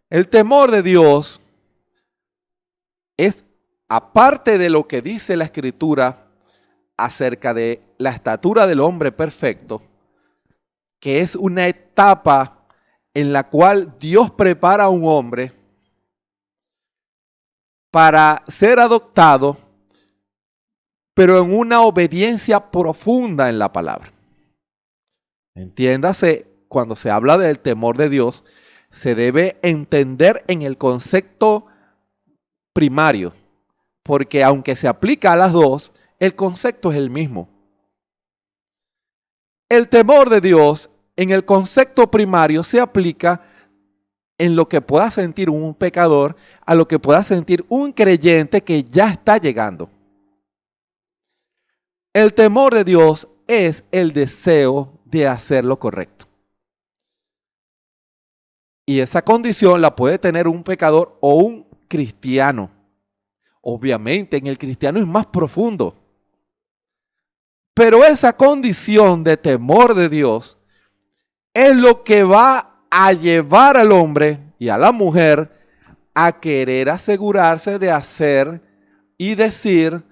[SPEAKER 1] el temor de Dios es, aparte de lo que dice la Escritura acerca de la estatura del hombre perfecto, que es una etapa en la cual Dios prepara a un hombre para ser adoptado, pero en una obediencia profunda en la palabra. Entiéndase, cuando se habla del temor de Dios, se debe entender en el concepto primario, porque aunque se aplica a las dos, el concepto es el mismo. El temor de Dios en el concepto primario se aplica en lo que pueda sentir un pecador, a lo que pueda sentir un creyente que ya está llegando. El temor de Dios es el deseo de hacer lo correcto. Y esa condición la puede tener un pecador o un cristiano. Obviamente en el cristiano es más profundo. Pero esa condición de temor de Dios es lo que va a llevar al hombre y a la mujer a querer asegurarse de hacer y decir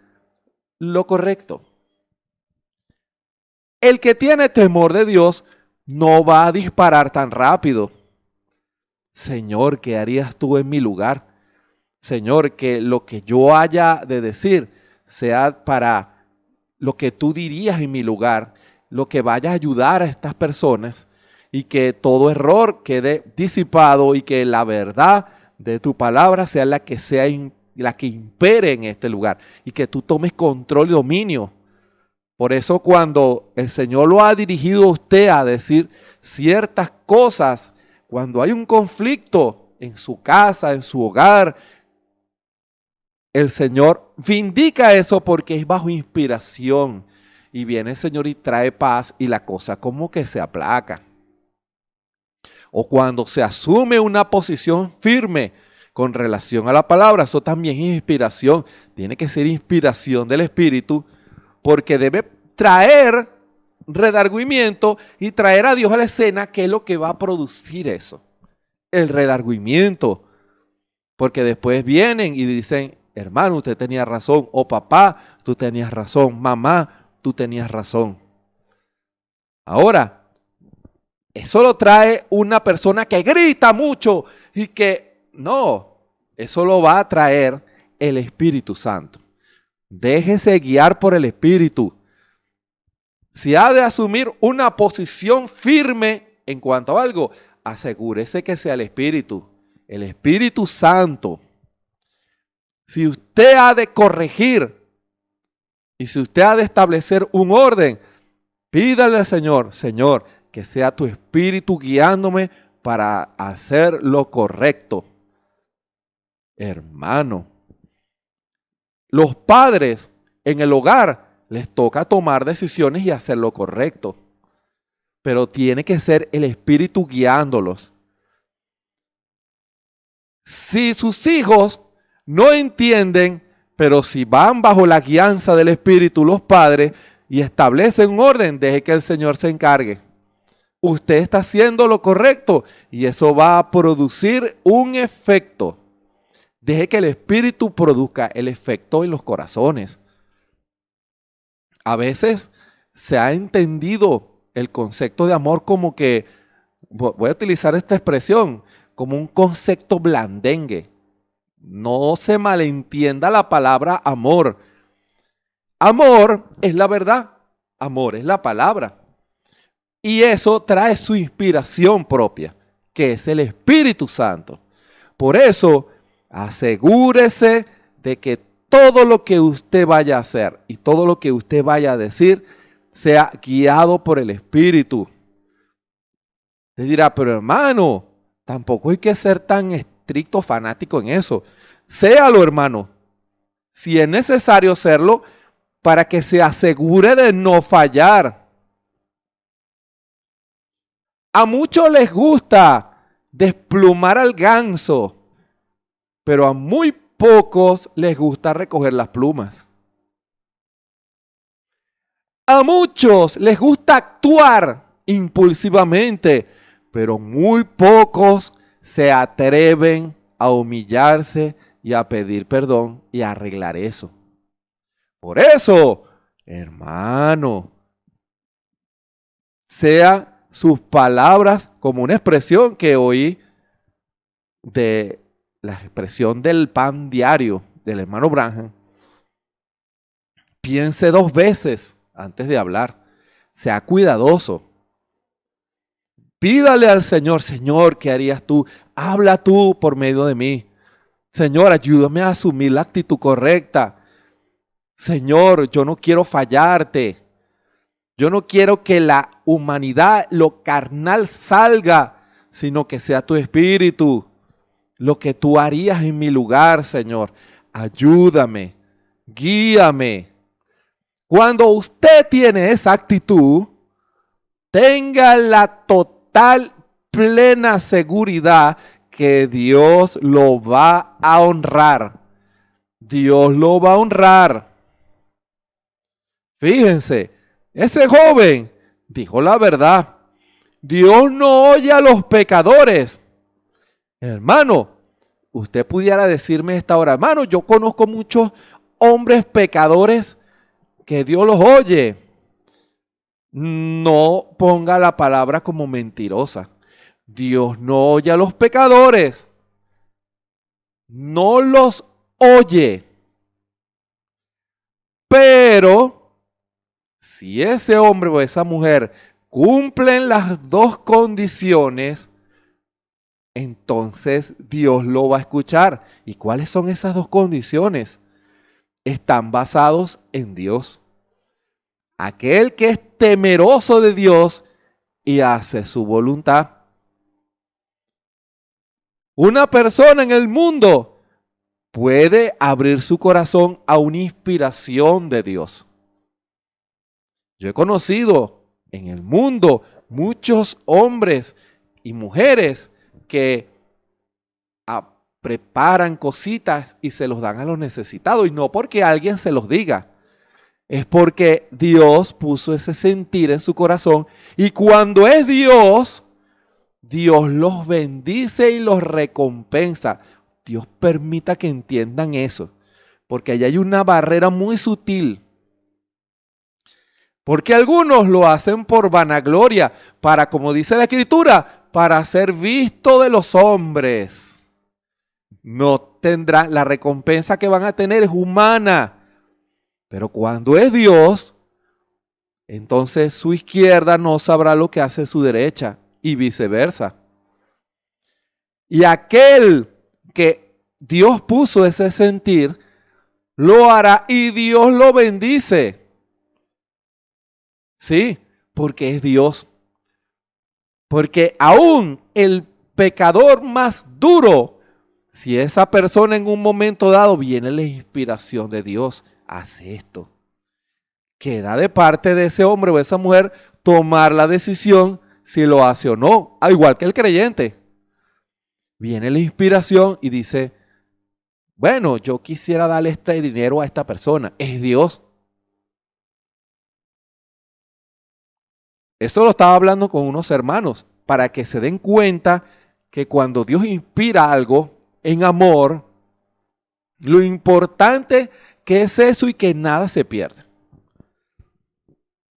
[SPEAKER 1] lo correcto. El que tiene temor de Dios no va a disparar tan rápido. Señor, ¿qué harías tú en mi lugar? Señor, que lo que yo haya de decir sea para lo que tú dirías en mi lugar, lo que vaya a ayudar a estas personas y que todo error quede disipado y que la verdad de tu palabra sea la que impere en este lugar y que tú tomes control y dominio. Por eso cuando el Señor lo ha dirigido a usted a decir ciertas cosas, cuando hay un conflicto en su casa, en su hogar, el Señor vindica eso porque es bajo inspiración. Y viene el Señor y trae paz y la cosa como que se aplaca. O cuando se asume una posición firme con relación a la palabra, eso también es inspiración. Tiene que ser inspiración del Espíritu porque debe traer redargüimiento y traer a Dios a la escena, que es lo que va a producir eso. El redargüimiento. Porque después vienen y dicen, hermano, usted tenía razón. O papá, tú tenías razón. Mamá, tú tenías razón. Ahora, eso lo trae una persona que grita mucho y que no, eso lo va a traer el Espíritu Santo. Déjese guiar por el Espíritu. Si ha de asumir una posición firme en cuanto a algo, asegúrese que sea el Espíritu Santo. Si usted ha de corregir y si usted ha de establecer un orden, pídale al Señor, Señor, que sea tu Espíritu guiándome para hacer lo correcto. Hermano, los padres en el hogar les toca tomar decisiones y hacer lo correcto, pero tiene que ser el Espíritu guiándolos. Si sus hijos no entienden, pero si van bajo la guianza del Espíritu los padres y establecen un orden, deje que el Señor se encargue. Usted está haciendo lo correcto y eso va a producir un efecto. Deje que el Espíritu produzca el efecto en los corazones. A veces se ha entendido el concepto de amor como que, voy a utilizar esta expresión, como un concepto blandengue. No se malentienda la palabra amor. Amor es la verdad. Amor es la palabra. Y eso trae su inspiración propia, que es el Espíritu Santo. Por eso, asegúrese de que todo lo que usted vaya a hacer y todo lo que usted vaya a decir sea guiado por el Espíritu. Usted dirá, pero hermano, tampoco hay que ser tan estricto, fanático en eso. Séalo, hermano, si es necesario serlo, para que se asegure de no fallar. A muchos les gusta desplumar al ganso, pero a muy pocos les gusta recoger las plumas. A muchos les gusta actuar impulsivamente, pero muy pocos se atreven a humillarse y a pedir perdón y a arreglar eso. Por eso, hermano, sean sus palabras como una expresión que oí de la expresión del pan diario del hermano Branham. Piense 2 veces antes de hablar. Sea cuidadoso. Pídale al Señor, Señor, ¿qué harías tú? Habla tú por medio de mí. Señor, ayúdame a asumir la actitud correcta. Señor, yo no quiero fallarte. Yo no quiero que la humanidad, lo carnal salga, sino que sea tu espíritu. Lo que tú harías en mi lugar, Señor. Ayúdame, guíame. Cuando usted tiene esa actitud, tenga la total, plena seguridad que Dios lo va a honrar. Dios lo va a honrar. Fíjense, ese joven dijo la verdad. Dios no oye a los pecadores. Hermano, usted pudiera decirme esta hora, hermano, yo conozco muchos
[SPEAKER 5] hombres pecadores que Dios los oye. No ponga la palabra como mentirosa. Dios no oye a los pecadores. No los oye. Pero si ese hombre o esa mujer cumplen las dos condiciones, entonces Dios lo va a escuchar. ¿Y cuáles son esas dos condiciones? Están basados en Dios. Aquel que es temeroso de Dios y hace su voluntad. Una persona en el mundo puede abrir su corazón a una inspiración de Dios. Yo he conocido en el mundo muchos hombres y mujeres que preparan cositas y se los dan a los necesitados, y no porque alguien se los diga, es porque Dios puso ese sentir en su corazón, y cuando es Dios, Dios los bendice y los recompensa. Dios permita que entiendan eso, porque allá hay una barrera muy sutil. Porque algunos lo hacen por vanagloria, para, como dice la Escritura, para ser visto de los hombres. No tendrán, la recompensa que van a tener es humana. Pero cuando es Dios, entonces su izquierda no sabrá lo que hace su derecha y viceversa. Y aquel que Dios puso ese sentir, lo hará y Dios lo bendice. Sí, porque es Dios. Porque aún el pecador más duro, si esa persona en un momento dado viene la inspiración de Dios, hace esto. Queda de parte de ese hombre o esa mujer tomar la decisión si lo hace o no, al igual que el creyente. Viene la inspiración y dice, bueno, yo quisiera darle este dinero a esta persona. Es Dios. Eso lo estaba hablando con unos hermanos, para que se den cuenta que cuando Dios inspira algo en amor, lo importante que es eso y que nada se pierde.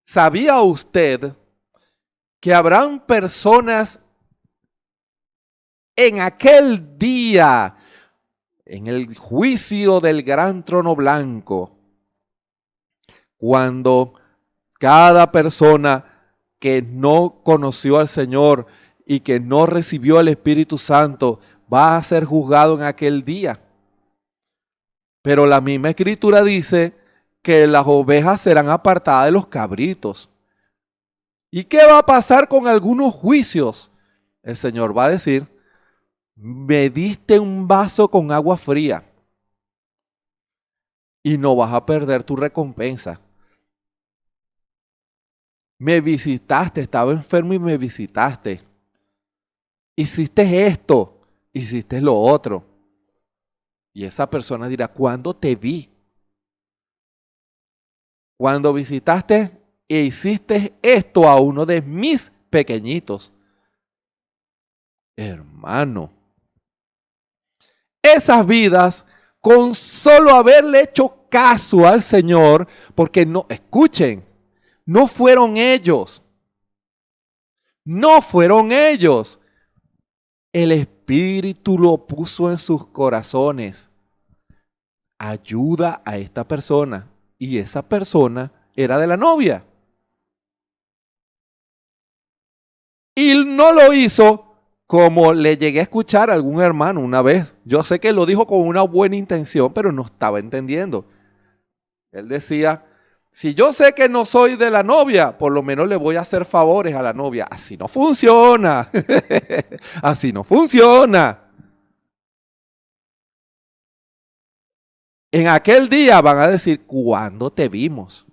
[SPEAKER 5] ¿Sabía usted que habrán personas en aquel día, en el juicio del gran trono blanco, cuando cada persona que no conoció al Señor y que no recibió el Espíritu Santo va a ser juzgado en aquel día? Pero la misma Escritura dice que las ovejas serán apartadas de los cabritos. ¿Y qué va a pasar con algunos juicios? El Señor va a decir, me diste un vaso con agua fría y no vas a perder tu recompensa. Me visitaste, estaba enfermo y me visitaste. Hiciste esto, hiciste lo otro. Y esa persona dirá, ¿cuándo te vi? Cuando visitaste e hiciste esto a uno de mis pequeñitos. Hermano, esas vidas, con solo haberle hecho caso al Señor, porque no, escuchen, no fueron ellos. No fueron ellos. El Espíritu lo puso en sus corazones. Ayuda a esta persona. Y esa persona era de la novia. Y no lo hizo como le llegué a escuchar a algún hermano una vez. Yo sé que lo dijo con una buena intención, pero no estaba entendiendo. Él decía, si yo sé que no soy de la novia, por lo menos le voy a hacer favores a la novia. Así no funciona. Así no funciona. En aquel día van a decir, ¿cuándo te vimos?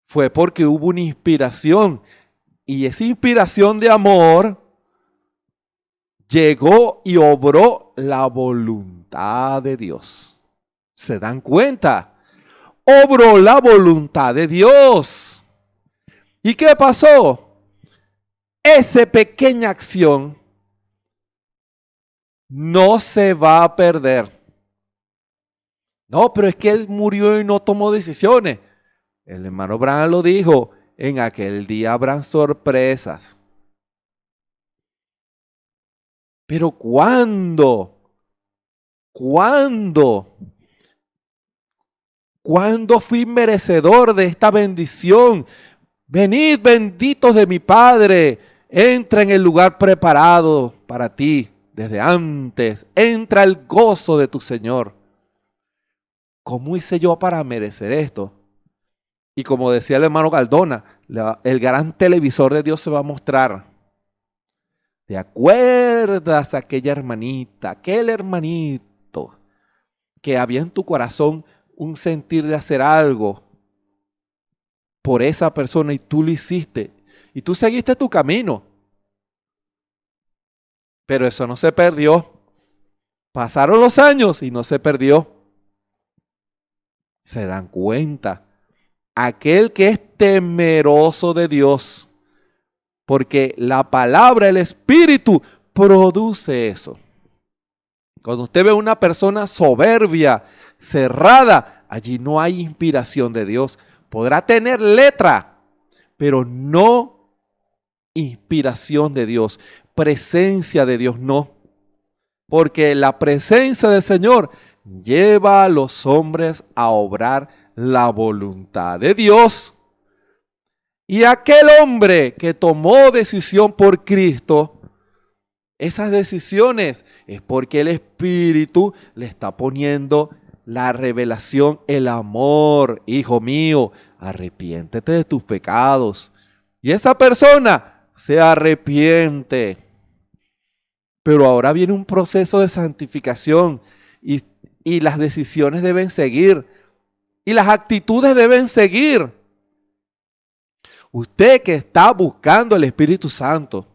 [SPEAKER 5] Fue porque hubo una inspiración. Y esa inspiración de amor llegó y obró la voluntad de Dios. ¿Se dan cuenta? Obró la voluntad de Dios. ¿Y qué pasó? Esa pequeña acción no se va a perder. No, pero es que él murió y no tomó decisiones. El hermano Branham lo dijo, en aquel día habrán sorpresas. Pero ¿cuándo? ¿Cuándo? ¿Cuándo fui merecedor de esta bendición? Venid, benditos de mi Padre, entra en el lugar preparado para ti desde antes. Entra el gozo de tu Señor. ¿Cómo hice yo para merecer esto? Y como decía el hermano Galdona, el gran televisor de Dios se va a mostrar. ¿Te acuerdas aquella hermanita, aquel hermanito que había en tu corazón un sentir de hacer algo por esa persona y tú lo hiciste y tú seguiste tu camino? Pero eso no se perdió. Pasaron los años y no se perdió. Se dan cuenta. Aquel que es temeroso de Dios, porque la palabra, el Espíritu, produce eso. Cuando usted ve una persona soberbia, cerrada, allí no hay inspiración de Dios. Podrá tener letra, pero no inspiración de Dios, presencia de Dios, no. Porque la presencia del Señor lleva a los hombres a obrar la voluntad de Dios. Y aquel hombre que tomó decisión por Cristo, esas decisiones es porque el Espíritu le está poniendo la revelación, el amor. Hijo mío, arrepiéntete de tus pecados. Y esa persona se arrepiente. Pero ahora viene un proceso de santificación y las decisiones deben seguir. Y las actitudes deben seguir. Usted que está buscando el Espíritu Santo,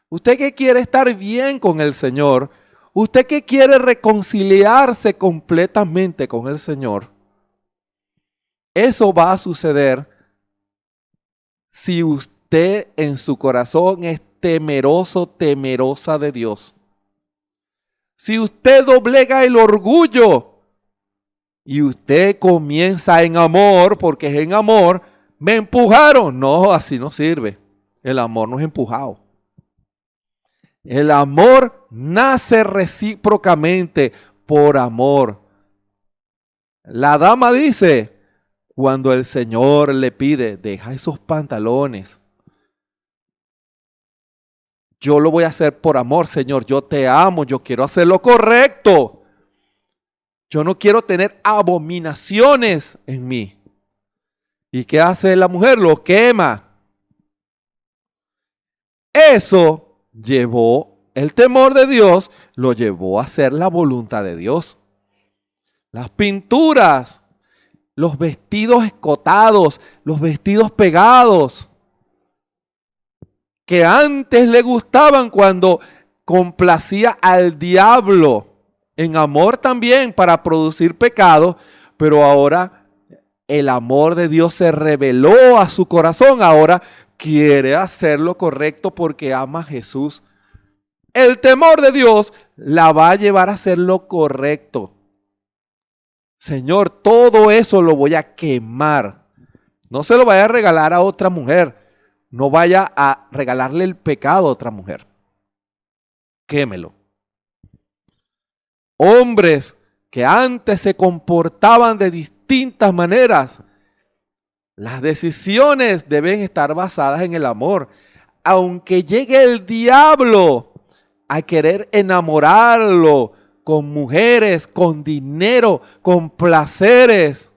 [SPEAKER 5] usted que quiere estar bien con el Señor, usted que quiere reconciliarse completamente con el Señor, eso va a suceder si usted en su corazón es temeroso, temerosa de Dios. Si usted doblega el orgullo y usted comienza en amor, porque es en amor, me empujaron. No, así no sirve. El amor no es empujado. El amor nace recíprocamente por amor. La dama dice, cuando el Señor le pide, deja esos pantalones. Yo lo voy a hacer por amor, Señor. Yo te amo, yo quiero hacer lo correcto. Yo no quiero tener abominaciones en mí. ¿Y qué hace la mujer? Lo quema. Eso llevó, el temor de Dios lo llevó a hacer la voluntad de Dios. Las pinturas, los vestidos escotados, los vestidos pegados, que antes le gustaban cuando complacía al diablo, en amor también para producir pecado, pero ahora el amor de Dios se reveló a su corazón. Ahora quiere hacer lo correcto porque ama a Jesús. El temor de Dios la va a llevar a hacer lo correcto. Señor, todo eso lo voy a quemar. No se lo vaya a regalar a otra mujer. No vaya a regalarle el pecado a otra mujer. Quémelo. Hombres que antes se comportaban de distintas maneras. Las decisiones deben estar basadas en el amor. Aunque llegue el diablo a querer enamorarlo con mujeres, con dinero, con placeres,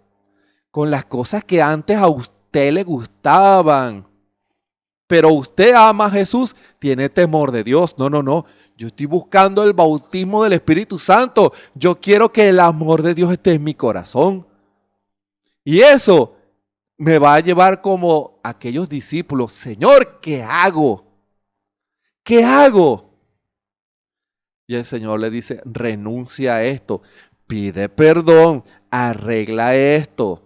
[SPEAKER 5] con las cosas que antes a usted le gustaban. Pero usted ama a Jesús, tiene temor de Dios. No, no, no. Yo estoy buscando el bautismo del Espíritu Santo. Yo quiero que el amor de Dios esté en mi corazón. Y eso me va a llevar como aquellos discípulos. Señor, ¿qué hago? ¿Qué hago? Y el Señor le dice, renuncia a esto. Pide perdón. Arregla esto.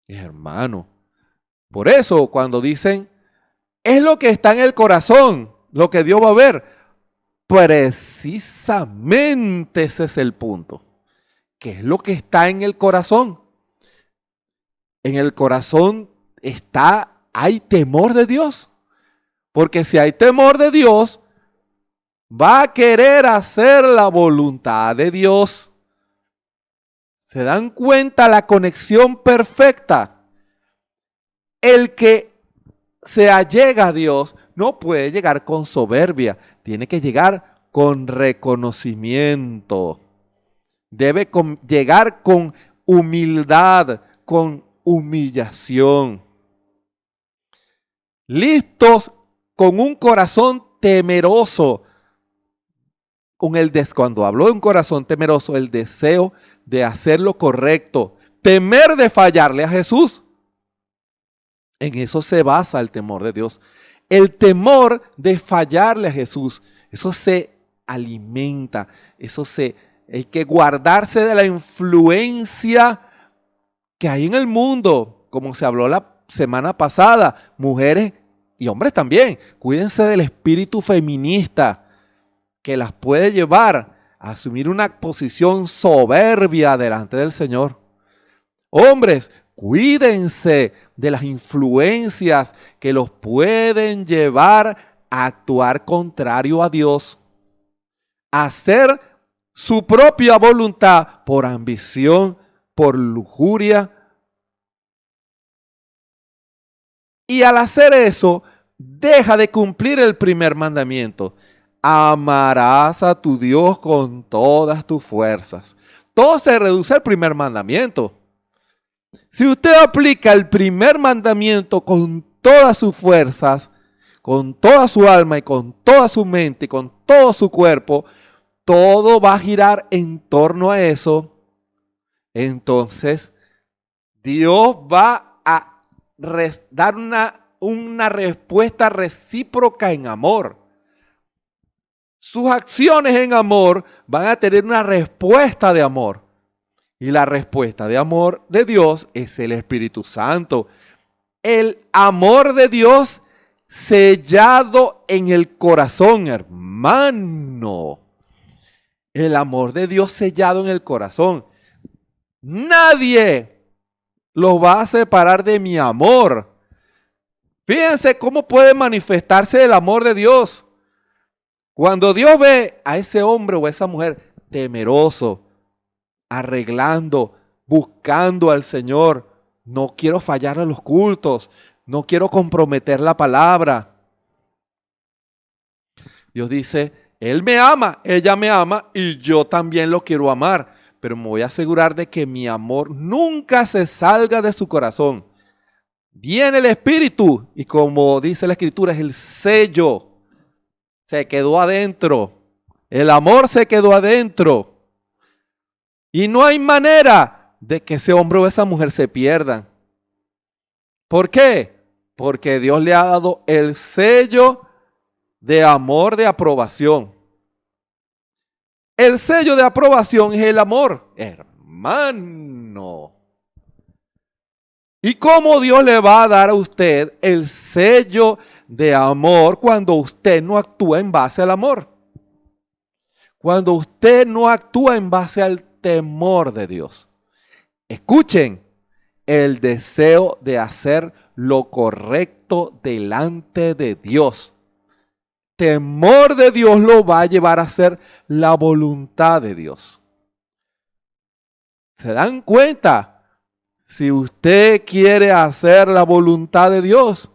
[SPEAKER 5] Hermano. Por eso cuando dicen, es lo que está en el corazón, lo que Dios va a ver. precisamente ese es el punto. ¿Qué es lo que está en el corazón? En el corazón hay temor de Dios. Porque si hay temor de Dios, va a querer hacer la voluntad de Dios. ¿Se dan cuenta la conexión perfecta? El que se allega a Dios no puede llegar con soberbia, tiene que llegar con reconocimiento. Debe llegar con humildad, con humillación. Listos con un corazón temeroso. Cuando hablo de un corazón temeroso, el deseo de hacer lo correcto, temer de fallarle a Jesús. En eso se basa el temor de Dios. El temor de fallarle a Jesús, eso se alimenta, hay que guardarse de la influencia que hay en el mundo, como se habló la semana pasada, mujeres y hombres también, cuídense del espíritu feminista que las puede llevar a asumir una posición soberbia delante del Señor. Hombres, cuídense de las influencias que los pueden llevar a actuar contrario a Dios, a hacer su propia voluntad por ambición, por lujuria. Y al hacer eso, deja de cumplir el primer mandamiento. Amarás a tu Dios con todas tus fuerzas. Todo se reduce al primer mandamiento. Si usted aplica el primer mandamiento con todas sus fuerzas, con toda su alma y con toda su mente y con todo su cuerpo, todo va a girar en torno a eso. Entonces, Dios va a dar una respuesta recíproca en amor. Sus acciones en amor van a tener una respuesta de amor. Y la respuesta de amor de Dios es el Espíritu Santo. El amor de Dios sellado en el corazón, hermano. El amor de Dios sellado en el corazón. Nadie los va a separar de mi amor. Fíjense cómo puede manifestarse el amor de Dios. Cuando Dios ve a ese hombre o a esa mujer temeroso, arreglando, buscando al Señor, no quiero fallar a los cultos, no quiero comprometer la palabra. Dios dice, Él me ama, ella me ama y yo también lo quiero amar, pero me voy a asegurar de que mi amor nunca se salga de su corazón. Viene el Espíritu y como dice la Escritura, es el sello. Se quedó adentro. El amor se quedó adentro. Y no hay manera de que ese hombre o esa mujer se pierdan. ¿Por qué? Porque Dios le ha dado el sello de amor, de aprobación. El sello de aprobación es el amor, hermano. ¿Y cómo Dios le va a dar a usted el sello de amor cuando usted no actúa en base al amor? Cuando usted no actúa en base al temor de Dios. Escuchen, el deseo de hacer lo correcto delante de Dios. Temor de Dios lo va a llevar a hacer la voluntad de Dios. ¿Se dan cuenta? Si usted quiere hacer la voluntad de Dios,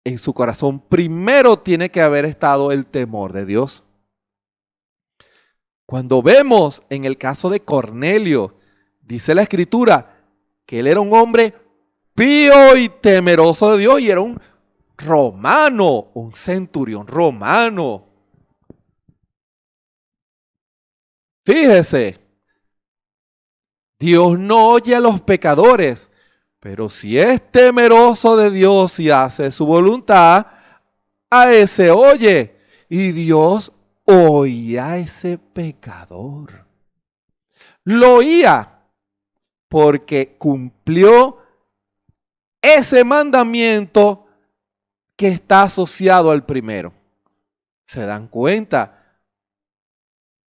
[SPEAKER 5] en su corazón primero tiene que haber estado el temor de Dios. Cuando vemos en el caso de Cornelio, dice la Escritura que él era un hombre pío y temeroso de Dios y era un romano, un centurión romano. Fíjese, Dios no oye a los pecadores, pero si es temeroso de Dios y hace su voluntad, a ese oye. Y Dios oía a ese pecador. Lo oía porque cumplió ese mandamiento que está asociado al primero. ¿Se dan cuenta?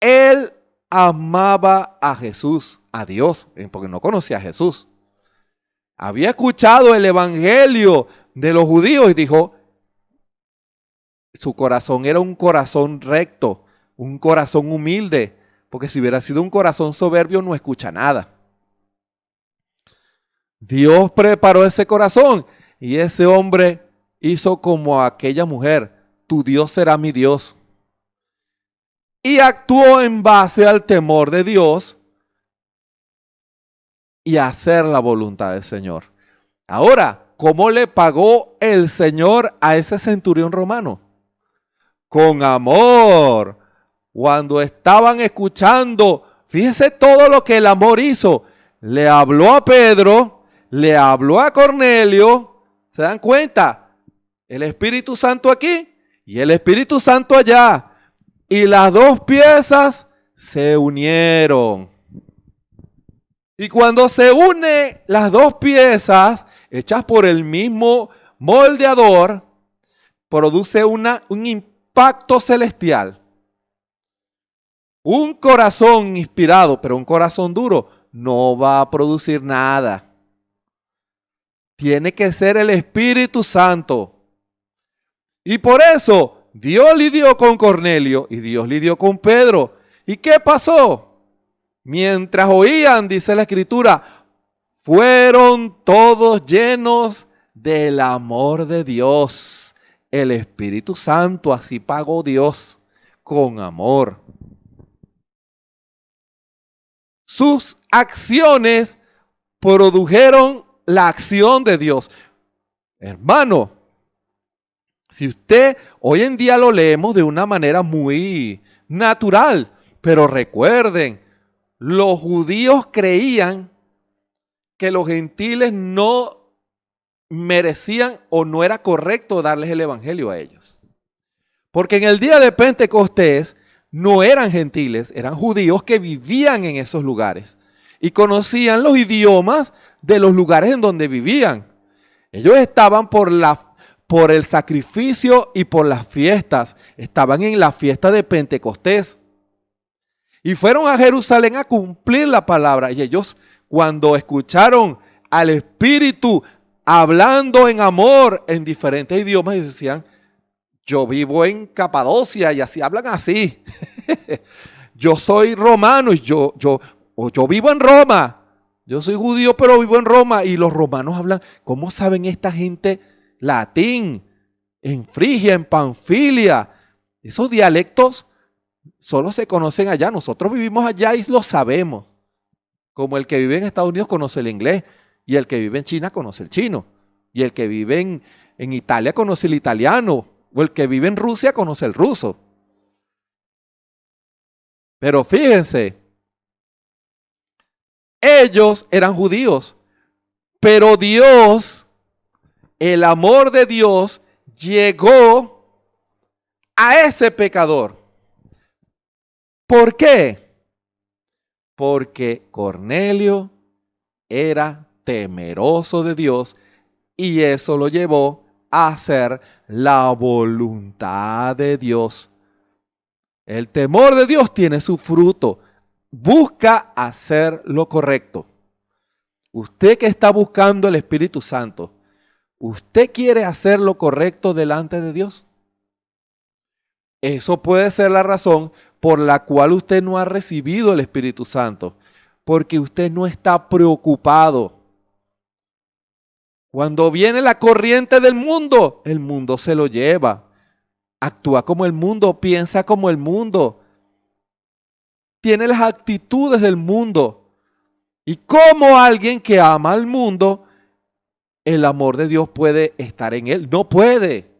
[SPEAKER 5] Él amaba a Jesús, a Dios, porque no conocía a Jesús. Había escuchado el evangelio de los judíos y dijo, su corazón era un corazón recto, un corazón humilde, porque si hubiera sido un corazón soberbio no escucha nada. Dios preparó ese corazón y ese hombre hizo como aquella mujer, tu Dios será mi Dios. Y actuó en base al temor de Dios y a hacer la voluntad del Señor. Ahora, ¿cómo le pagó el Señor a ese centurión romano? Con amor. Cuando estaban escuchando, fíjese todo lo que el amor hizo. Le habló a Pedro, le habló a Cornelio. ¿Se dan cuenta? El Espíritu Santo aquí y el Espíritu Santo allá. Y las dos piezas se unieron. Y cuando se unen las dos piezas, hechas por el mismo moldeador, produce un impacto celestial. Un corazón inspirado, pero un corazón duro, no va a producir nada. Tiene que ser el Espíritu Santo. Y por eso Dios lidió con Cornelio y Dios lidió con Pedro. ¿Y qué pasó? Mientras oían, dice la Escritura, fueron todos llenos del amor de Dios. El Espíritu Santo, así pagó Dios con amor. Sus acciones produjeron la acción de Dios. Hermano, si usted hoy en día lo leemos de una manera muy natural, pero recuerden, los judíos creían que los gentiles no merecían o no era correcto darles el evangelio a ellos. Porque en el día de Pentecostés no eran gentiles, eran judíos que vivían en esos lugares y conocían los idiomas de los lugares en donde vivían. Ellos estaban por el sacrificio y por las fiestas. Estaban en la fiesta de Pentecostés. Y fueron a Jerusalén a cumplir la palabra. Y ellos, cuando escucharon al Espíritu hablando en amor en diferentes idiomas, ellos decían, yo vivo en Capadocia y así hablan así. Yo soy romano y yo vivo en Roma. Yo soy judío pero vivo en Roma. Y los romanos hablan, ¿cómo saben esta gente latín? En Frigia, en Panfilia. Esos dialectos solo se conocen allá. Nosotros vivimos allá y lo sabemos. Como el que vive en Estados Unidos conoce el inglés. Y el que vive en China conoce el chino. Y el que vive en Italia conoce el italiano. O el que vive en Rusia conoce el ruso. Pero fíjense, ellos eran judíos, pero Dios, el amor de Dios, llegó a ese pecador. ¿Por qué? Porque Cornelio era temeroso de Dios y eso lo llevó a hacer la voluntad de Dios. El temor de Dios tiene su fruto. Busca hacer lo correcto. Usted que está buscando el Espíritu Santo, ¿usted quiere hacer lo correcto delante de Dios? Eso puede ser la razón por la cual usted no ha recibido el Espíritu Santo, porque usted no está preocupado. Cuando viene la corriente del mundo, el mundo se lo lleva. Actúa como el mundo, piensa como el mundo. Tiene las actitudes del mundo. Y como alguien que ama al mundo, el amor de Dios puede estar en él. No puede,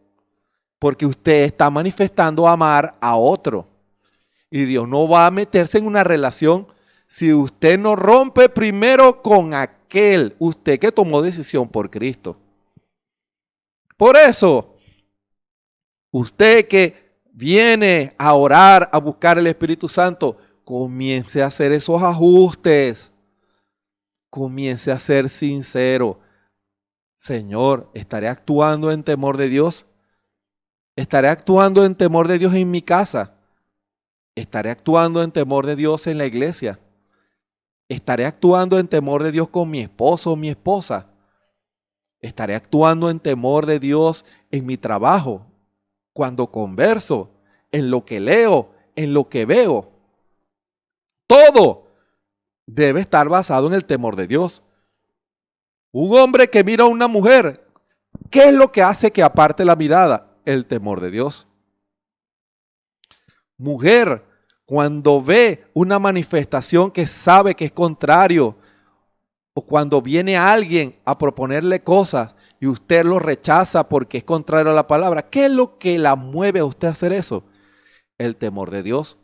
[SPEAKER 5] porque usted está manifestando amar a otro. Y Dios no va a meterse en una relación si usted no rompe primero con aquel, usted que tomó decisión por Cristo. Por eso, usted que viene a orar, a buscar el Espíritu Santo, comience a hacer esos ajustes. Comience a ser sincero. Señor, ¿estaré actuando en temor de Dios? Estaré actuando en temor de Dios en mi casa. Estaré actuando en temor de Dios en la iglesia. Estaré actuando en temor de Dios con mi esposo o mi esposa. Estaré actuando en temor de Dios en mi trabajo, cuando converso, en lo que leo, en lo que veo. Todo debe estar basado en el temor de Dios. Un hombre que mira a una mujer, ¿qué es lo que hace que aparte la mirada? El temor de Dios. Mujer, cuando ve una manifestación que sabe que es contrario, o cuando viene alguien a proponerle cosas y usted lo rechaza porque es contrario a la palabra, ¿qué es lo que la mueve a usted a hacer eso? El temor de Dios.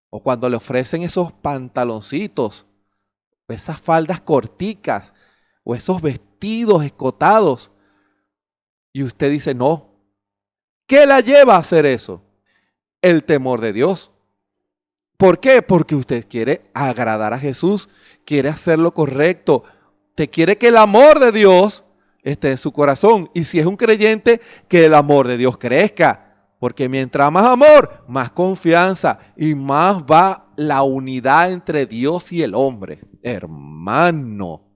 [SPEAKER 5] O cuando le ofrecen esos pantaloncitos, esas faldas corticas, o esos vestidos escotados, y usted dice no. ¿Qué la lleva a hacer eso? El temor de Dios. ¿Por qué? Porque usted quiere agradar a Jesús, quiere hacer lo correcto, te quiere que el amor de Dios esté en su corazón. Y si es un creyente, que el amor de Dios crezca. Porque mientras más amor, más confianza y más va la unidad entre Dios y el hombre. Hermano.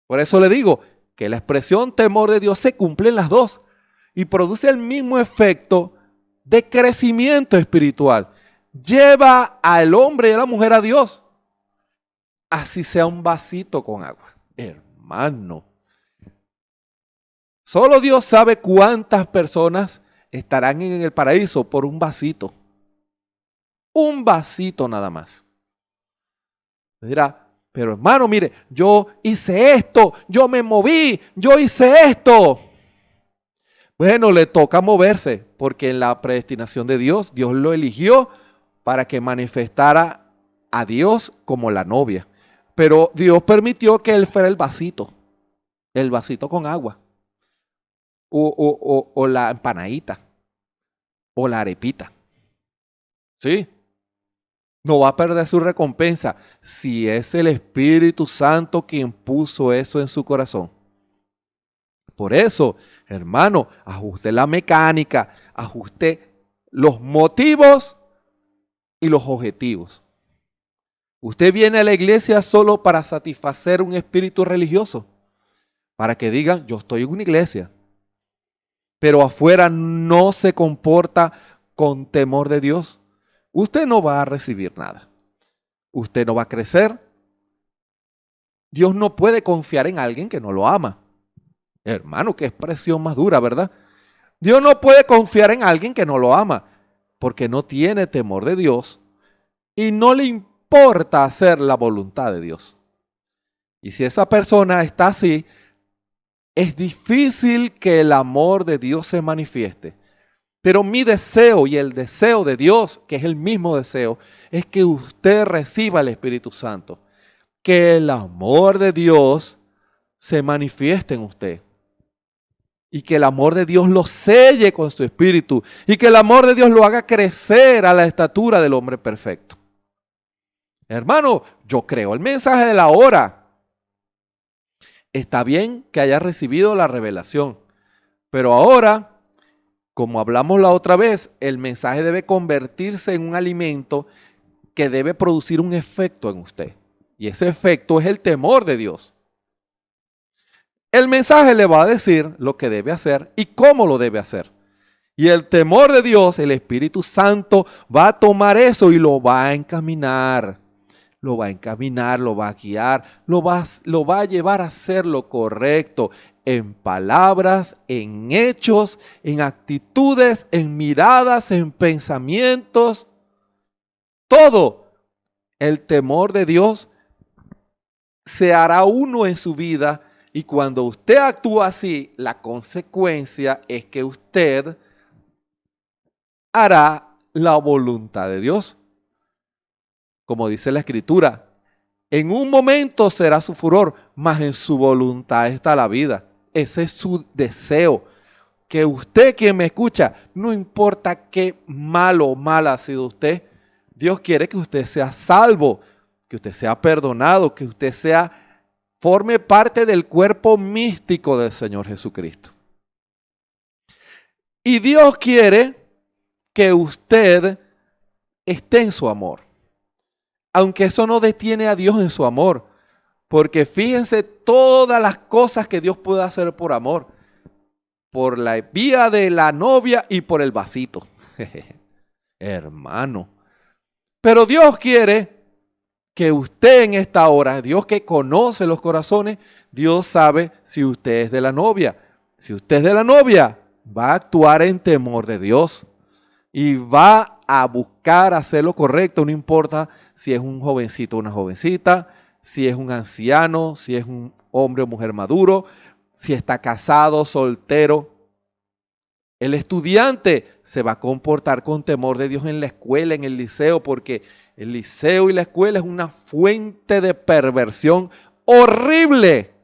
[SPEAKER 5] Por eso le digo que la expresión temor de Dios se cumple en las dos y produce el mismo efecto de crecimiento espiritual. Lleva al hombre y a la mujer a Dios. Así sea un vasito con agua. Hermano. Solo Dios sabe cuántas personas estarán en el paraíso por un vasito. Un vasito nada más. Me dirá, pero hermano, mire, yo hice esto, yo me moví, yo hice esto. Bueno, le toca moverse, porque en la predestinación de Dios, Dios lo eligió para que manifestara a Dios como la novia. Pero Dios permitió que él fuera el vasito con agua, o la empanadita, o la arepita. ¿Sí? No va a perder su recompensa si es el Espíritu Santo quien puso eso en su corazón. Por eso, hermano, ajuste la mecánica, ajuste los motivos y los objetivos. Usted viene a la iglesia solo para satisfacer un espíritu religioso, para que digan, yo estoy en una iglesia, pero afuera no se comporta con temor de Dios. Usted no va a recibir nada. Usted no va a crecer. Dios no puede confiar en alguien que no lo ama. Hermano, qué expresión más dura, ¿verdad? Dios no puede confiar en alguien que no lo ama, porque no tiene temor de Dios y no le importa hacer la voluntad de Dios. Y si esa persona está así, es difícil que el amor de Dios se manifieste. Pero mi deseo y el deseo de Dios, que es el mismo deseo, es que usted reciba el Espíritu Santo. Que el amor de Dios se manifieste en usted. Y que el amor de Dios lo selle con su espíritu. Y que el amor de Dios lo haga crecer a la estatura del hombre perfecto. Hermano, yo creo el mensaje de la hora. Está bien que haya recibido la revelación. Pero ahora, como hablamos la otra vez, el mensaje debe convertirse en un alimento que debe producir un efecto en usted. Y ese efecto es el temor de Dios. El mensaje le va a decir lo que debe hacer y cómo lo debe hacer. Y el temor de Dios, el Espíritu Santo, va a tomar eso y lo va a encaminar. Lo va a encaminar, lo va a guiar, lo va a llevar a hacer lo correcto en palabras, en hechos, en actitudes, en miradas, en pensamientos. Todo. El temor de Dios se hará uno en su vida. Y cuando usted actúa así, la consecuencia es que usted hará la voluntad de Dios. Como dice la Escritura, en un momento será su furor, mas en su voluntad está la vida. Ese es su deseo. Que usted, quien me escucha, no importa qué malo o mala ha sido usted, Dios quiere que usted sea salvo, que usted sea perdonado, que usted forme parte del cuerpo místico del Señor Jesucristo. Y Dios quiere que usted esté en su amor. Aunque eso no detiene a Dios en su amor. Porque fíjense todas las cosas que Dios puede hacer por amor. Por la vía de la novia y por el vasito. Hermano. Pero Dios quiere que usted en esta hora, Dios que conoce los corazones, Dios sabe si usted es de la novia. Si usted es de la novia, va a actuar en temor de Dios. Y va a buscar hacer lo correcto, no importa si es un jovencito o una jovencita, si es un anciano, si es un hombre o mujer maduro, si está casado, soltero. El estudiante se va a comportar con temor de Dios en la escuela, en el liceo, porque el liceo y la escuela es una fuente de perversión horrible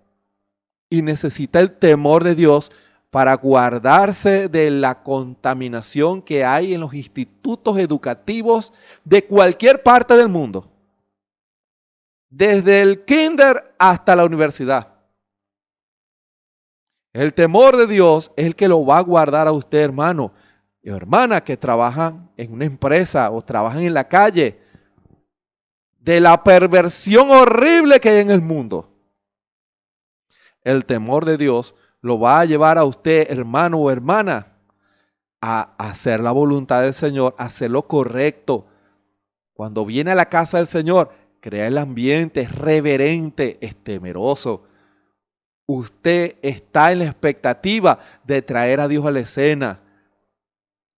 [SPEAKER 5] y necesita el temor de Dios para guardarse de la contaminación que hay en los institutos educativos de cualquier parte del mundo, desde el kinder hasta la universidad. El temor de Dios es el que lo va a guardar a usted, hermano y hermana, que trabajan en una empresa o trabajan en la calle, de la perversión horrible que hay en el mundo. El temor de Dios lo va a llevar a usted, hermano o hermana, a hacer la voluntad del Señor, a hacer lo correcto. Cuando viene a la casa del Señor, crea el ambiente, es reverente, es temeroso. Usted está en la expectativa de traer a Dios a la escena.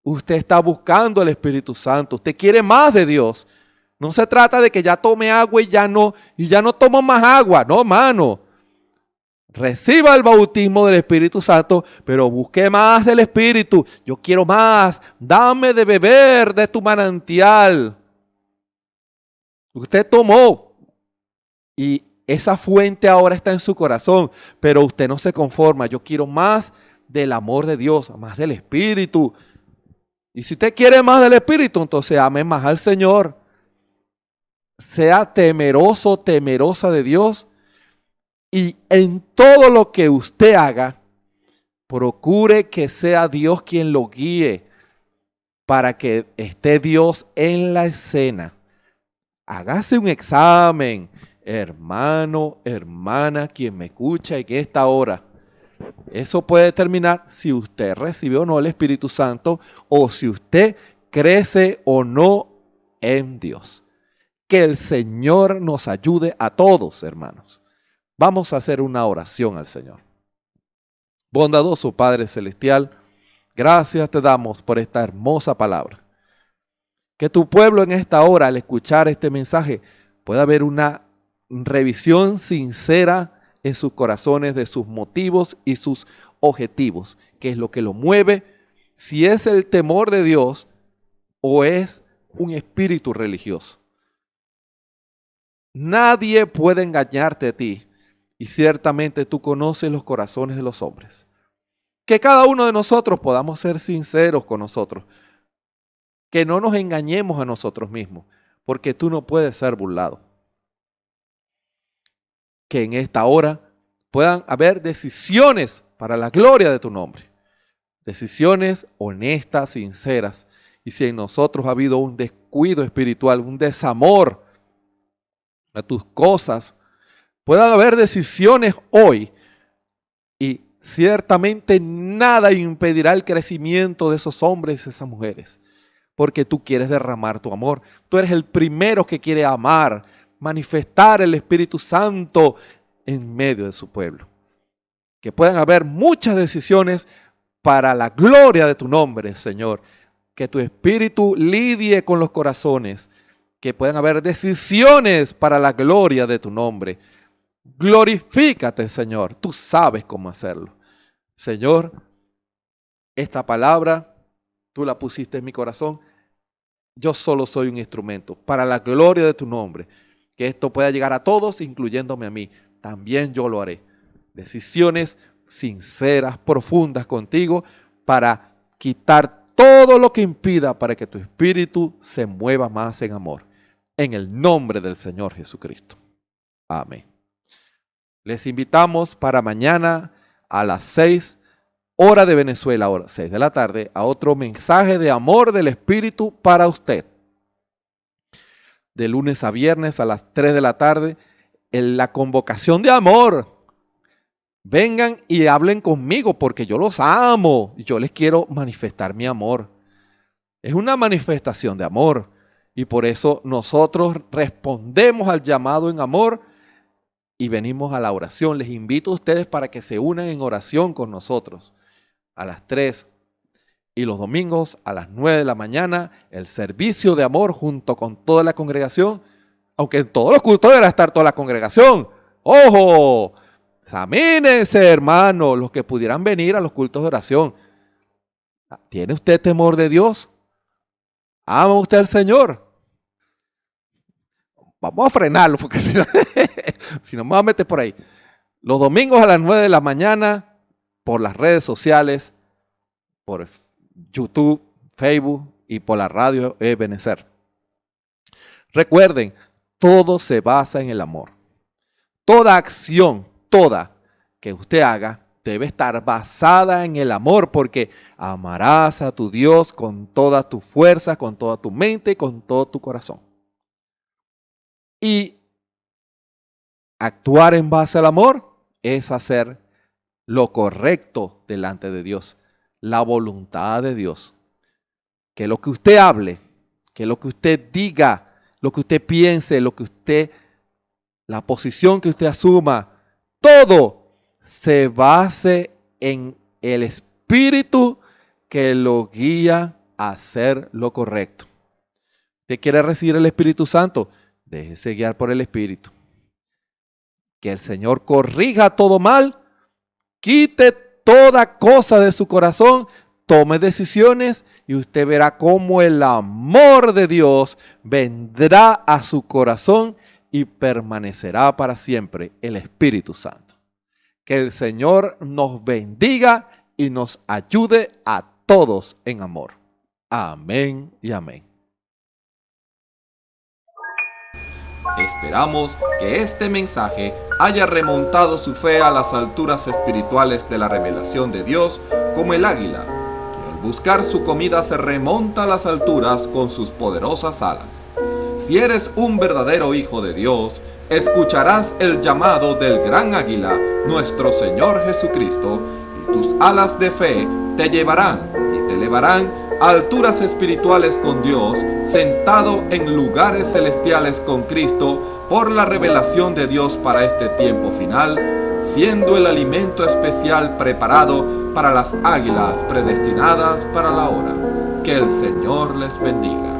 [SPEAKER 5] Usted está buscando al Espíritu Santo. Usted quiere más de Dios. No se trata de que ya tome agua y ya no tomo más agua. No, hermano. Reciba el bautismo del Espíritu Santo, pero busque más del Espíritu. Yo quiero más. Dame de beber de tu manantial. Usted tomó y esa fuente ahora está en su corazón, pero usted no se conforma. Yo quiero más del amor de Dios, más del Espíritu. Y si usted quiere más del Espíritu, entonces ame más al Señor. Sea temeroso, temerosa de Dios. Y en todo lo que usted haga, procure que sea Dios quien lo guíe para que esté Dios en la escena. Hágase un examen, hermano, hermana, quien me escucha en esta hora. Eso puede determinar si usted recibe o no el Espíritu Santo o si usted crece o no en Dios. Que el Señor nos ayude a todos, hermanos. Vamos a hacer una oración al Señor. Bondadoso Padre Celestial, gracias te damos por esta hermosa palabra. Que tu pueblo en esta hora, al escuchar este mensaje, pueda ver una revisión sincera en sus corazones de sus motivos y sus objetivos. ¿Qué es lo que lo mueve? Si es el temor de Dios o es un espíritu religioso. Nadie puede engañarte a ti. Y ciertamente tú conoces los corazones de los hombres. Que cada uno de nosotros podamos ser sinceros con nosotros. Que no nos engañemos a nosotros mismos, porque tú no puedes ser burlado. Que en esta hora puedan haber decisiones para la gloria de tu nombre. Decisiones honestas, sinceras. Y si en nosotros ha habido un descuido espiritual, un desamor a tus cosas, puedan haber decisiones hoy y ciertamente nada impedirá el crecimiento de esos hombres y esas mujeres, porque tú quieres derramar tu amor. Tú eres el primero que quiere amar, manifestar el Espíritu Santo en medio de su pueblo. Que puedan haber muchas decisiones para la gloria de tu nombre, Señor. Que tu Espíritu lidie con los corazones. Que puedan haber decisiones para la gloria de tu nombre. Glorifícate, Señor. Tú sabes cómo hacerlo. Señor, esta palabra, tú la pusiste en mi corazón. Yo solo soy un instrumento para la gloria de tu nombre. Que esto pueda llegar a todos, incluyéndome a mí. También yo lo haré. Decisiones sinceras, profundas contigo, para quitar todo lo que impida para que tu espíritu se mueva más en amor. En el nombre del Señor Jesucristo. Amén. Les invitamos para mañana a las 6 hora de Venezuela, hora 6 de la tarde, a otro mensaje de amor del Espíritu para usted. De lunes a viernes a las 3 de la tarde, en la convocación de amor. Vengan y hablen conmigo porque yo los amo y yo les quiero manifestar mi amor. Es una manifestación de amor y por eso nosotros respondemos al llamado en amor y venimos a la oración. Les invito a ustedes para que se unan en oración con nosotros a las 3 y los domingos a las 9 de la mañana, el servicio de amor junto con toda la congregación, aunque en todos los cultos deberá estar toda la congregación. ¡Ojo! Examínense, hermanos, los que pudieran venir a los cultos de oración. ¿Tiene usted temor de Dios? ¿Ama usted al Señor? Vamos a frenarlo, porque si no me va a meter por ahí. Los domingos a las 9 de la mañana, por las redes sociales, por YouTube, Facebook y por la radio Ebenezer. Recuerden, todo se basa en el amor. Toda acción, toda que usted haga, debe estar basada en el amor, porque amarás a tu Dios con toda tu fuerza, con toda tu mente y con todo tu corazón. Y actuar en base al amor es hacer lo correcto delante de Dios, la voluntad de Dios. Que lo que usted hable, que lo que usted diga, lo que usted piense, la posición que usted asuma, todo se base en el Espíritu que lo guía a hacer lo correcto. ¿Usted quiere recibir el Espíritu Santo? Déjese guiar por el Espíritu. Que el Señor corrija todo mal, quite toda cosa de su corazón, tome decisiones y usted verá cómo el amor de Dios vendrá a su corazón y permanecerá para siempre el Espíritu Santo. Que el Señor nos bendiga y nos ayude a todos en amor. Amén y amén.
[SPEAKER 6] Esperamos que este mensaje haya remontado su fe a las alturas espirituales de la revelación de Dios, como el águila, que al buscar su comida se remonta a las alturas con sus poderosas alas. Si eres un verdadero hijo de Dios, escucharás el llamado del gran águila, nuestro Señor Jesucristo, y tus alas de fe te llevarán y te elevarán a alturas espirituales con Dios, sentado en lugares celestiales con Cristo, por la revelación de Dios para este tiempo final, siendo el alimento especial preparado para las águilas predestinadas para la hora. Que el Señor les bendiga.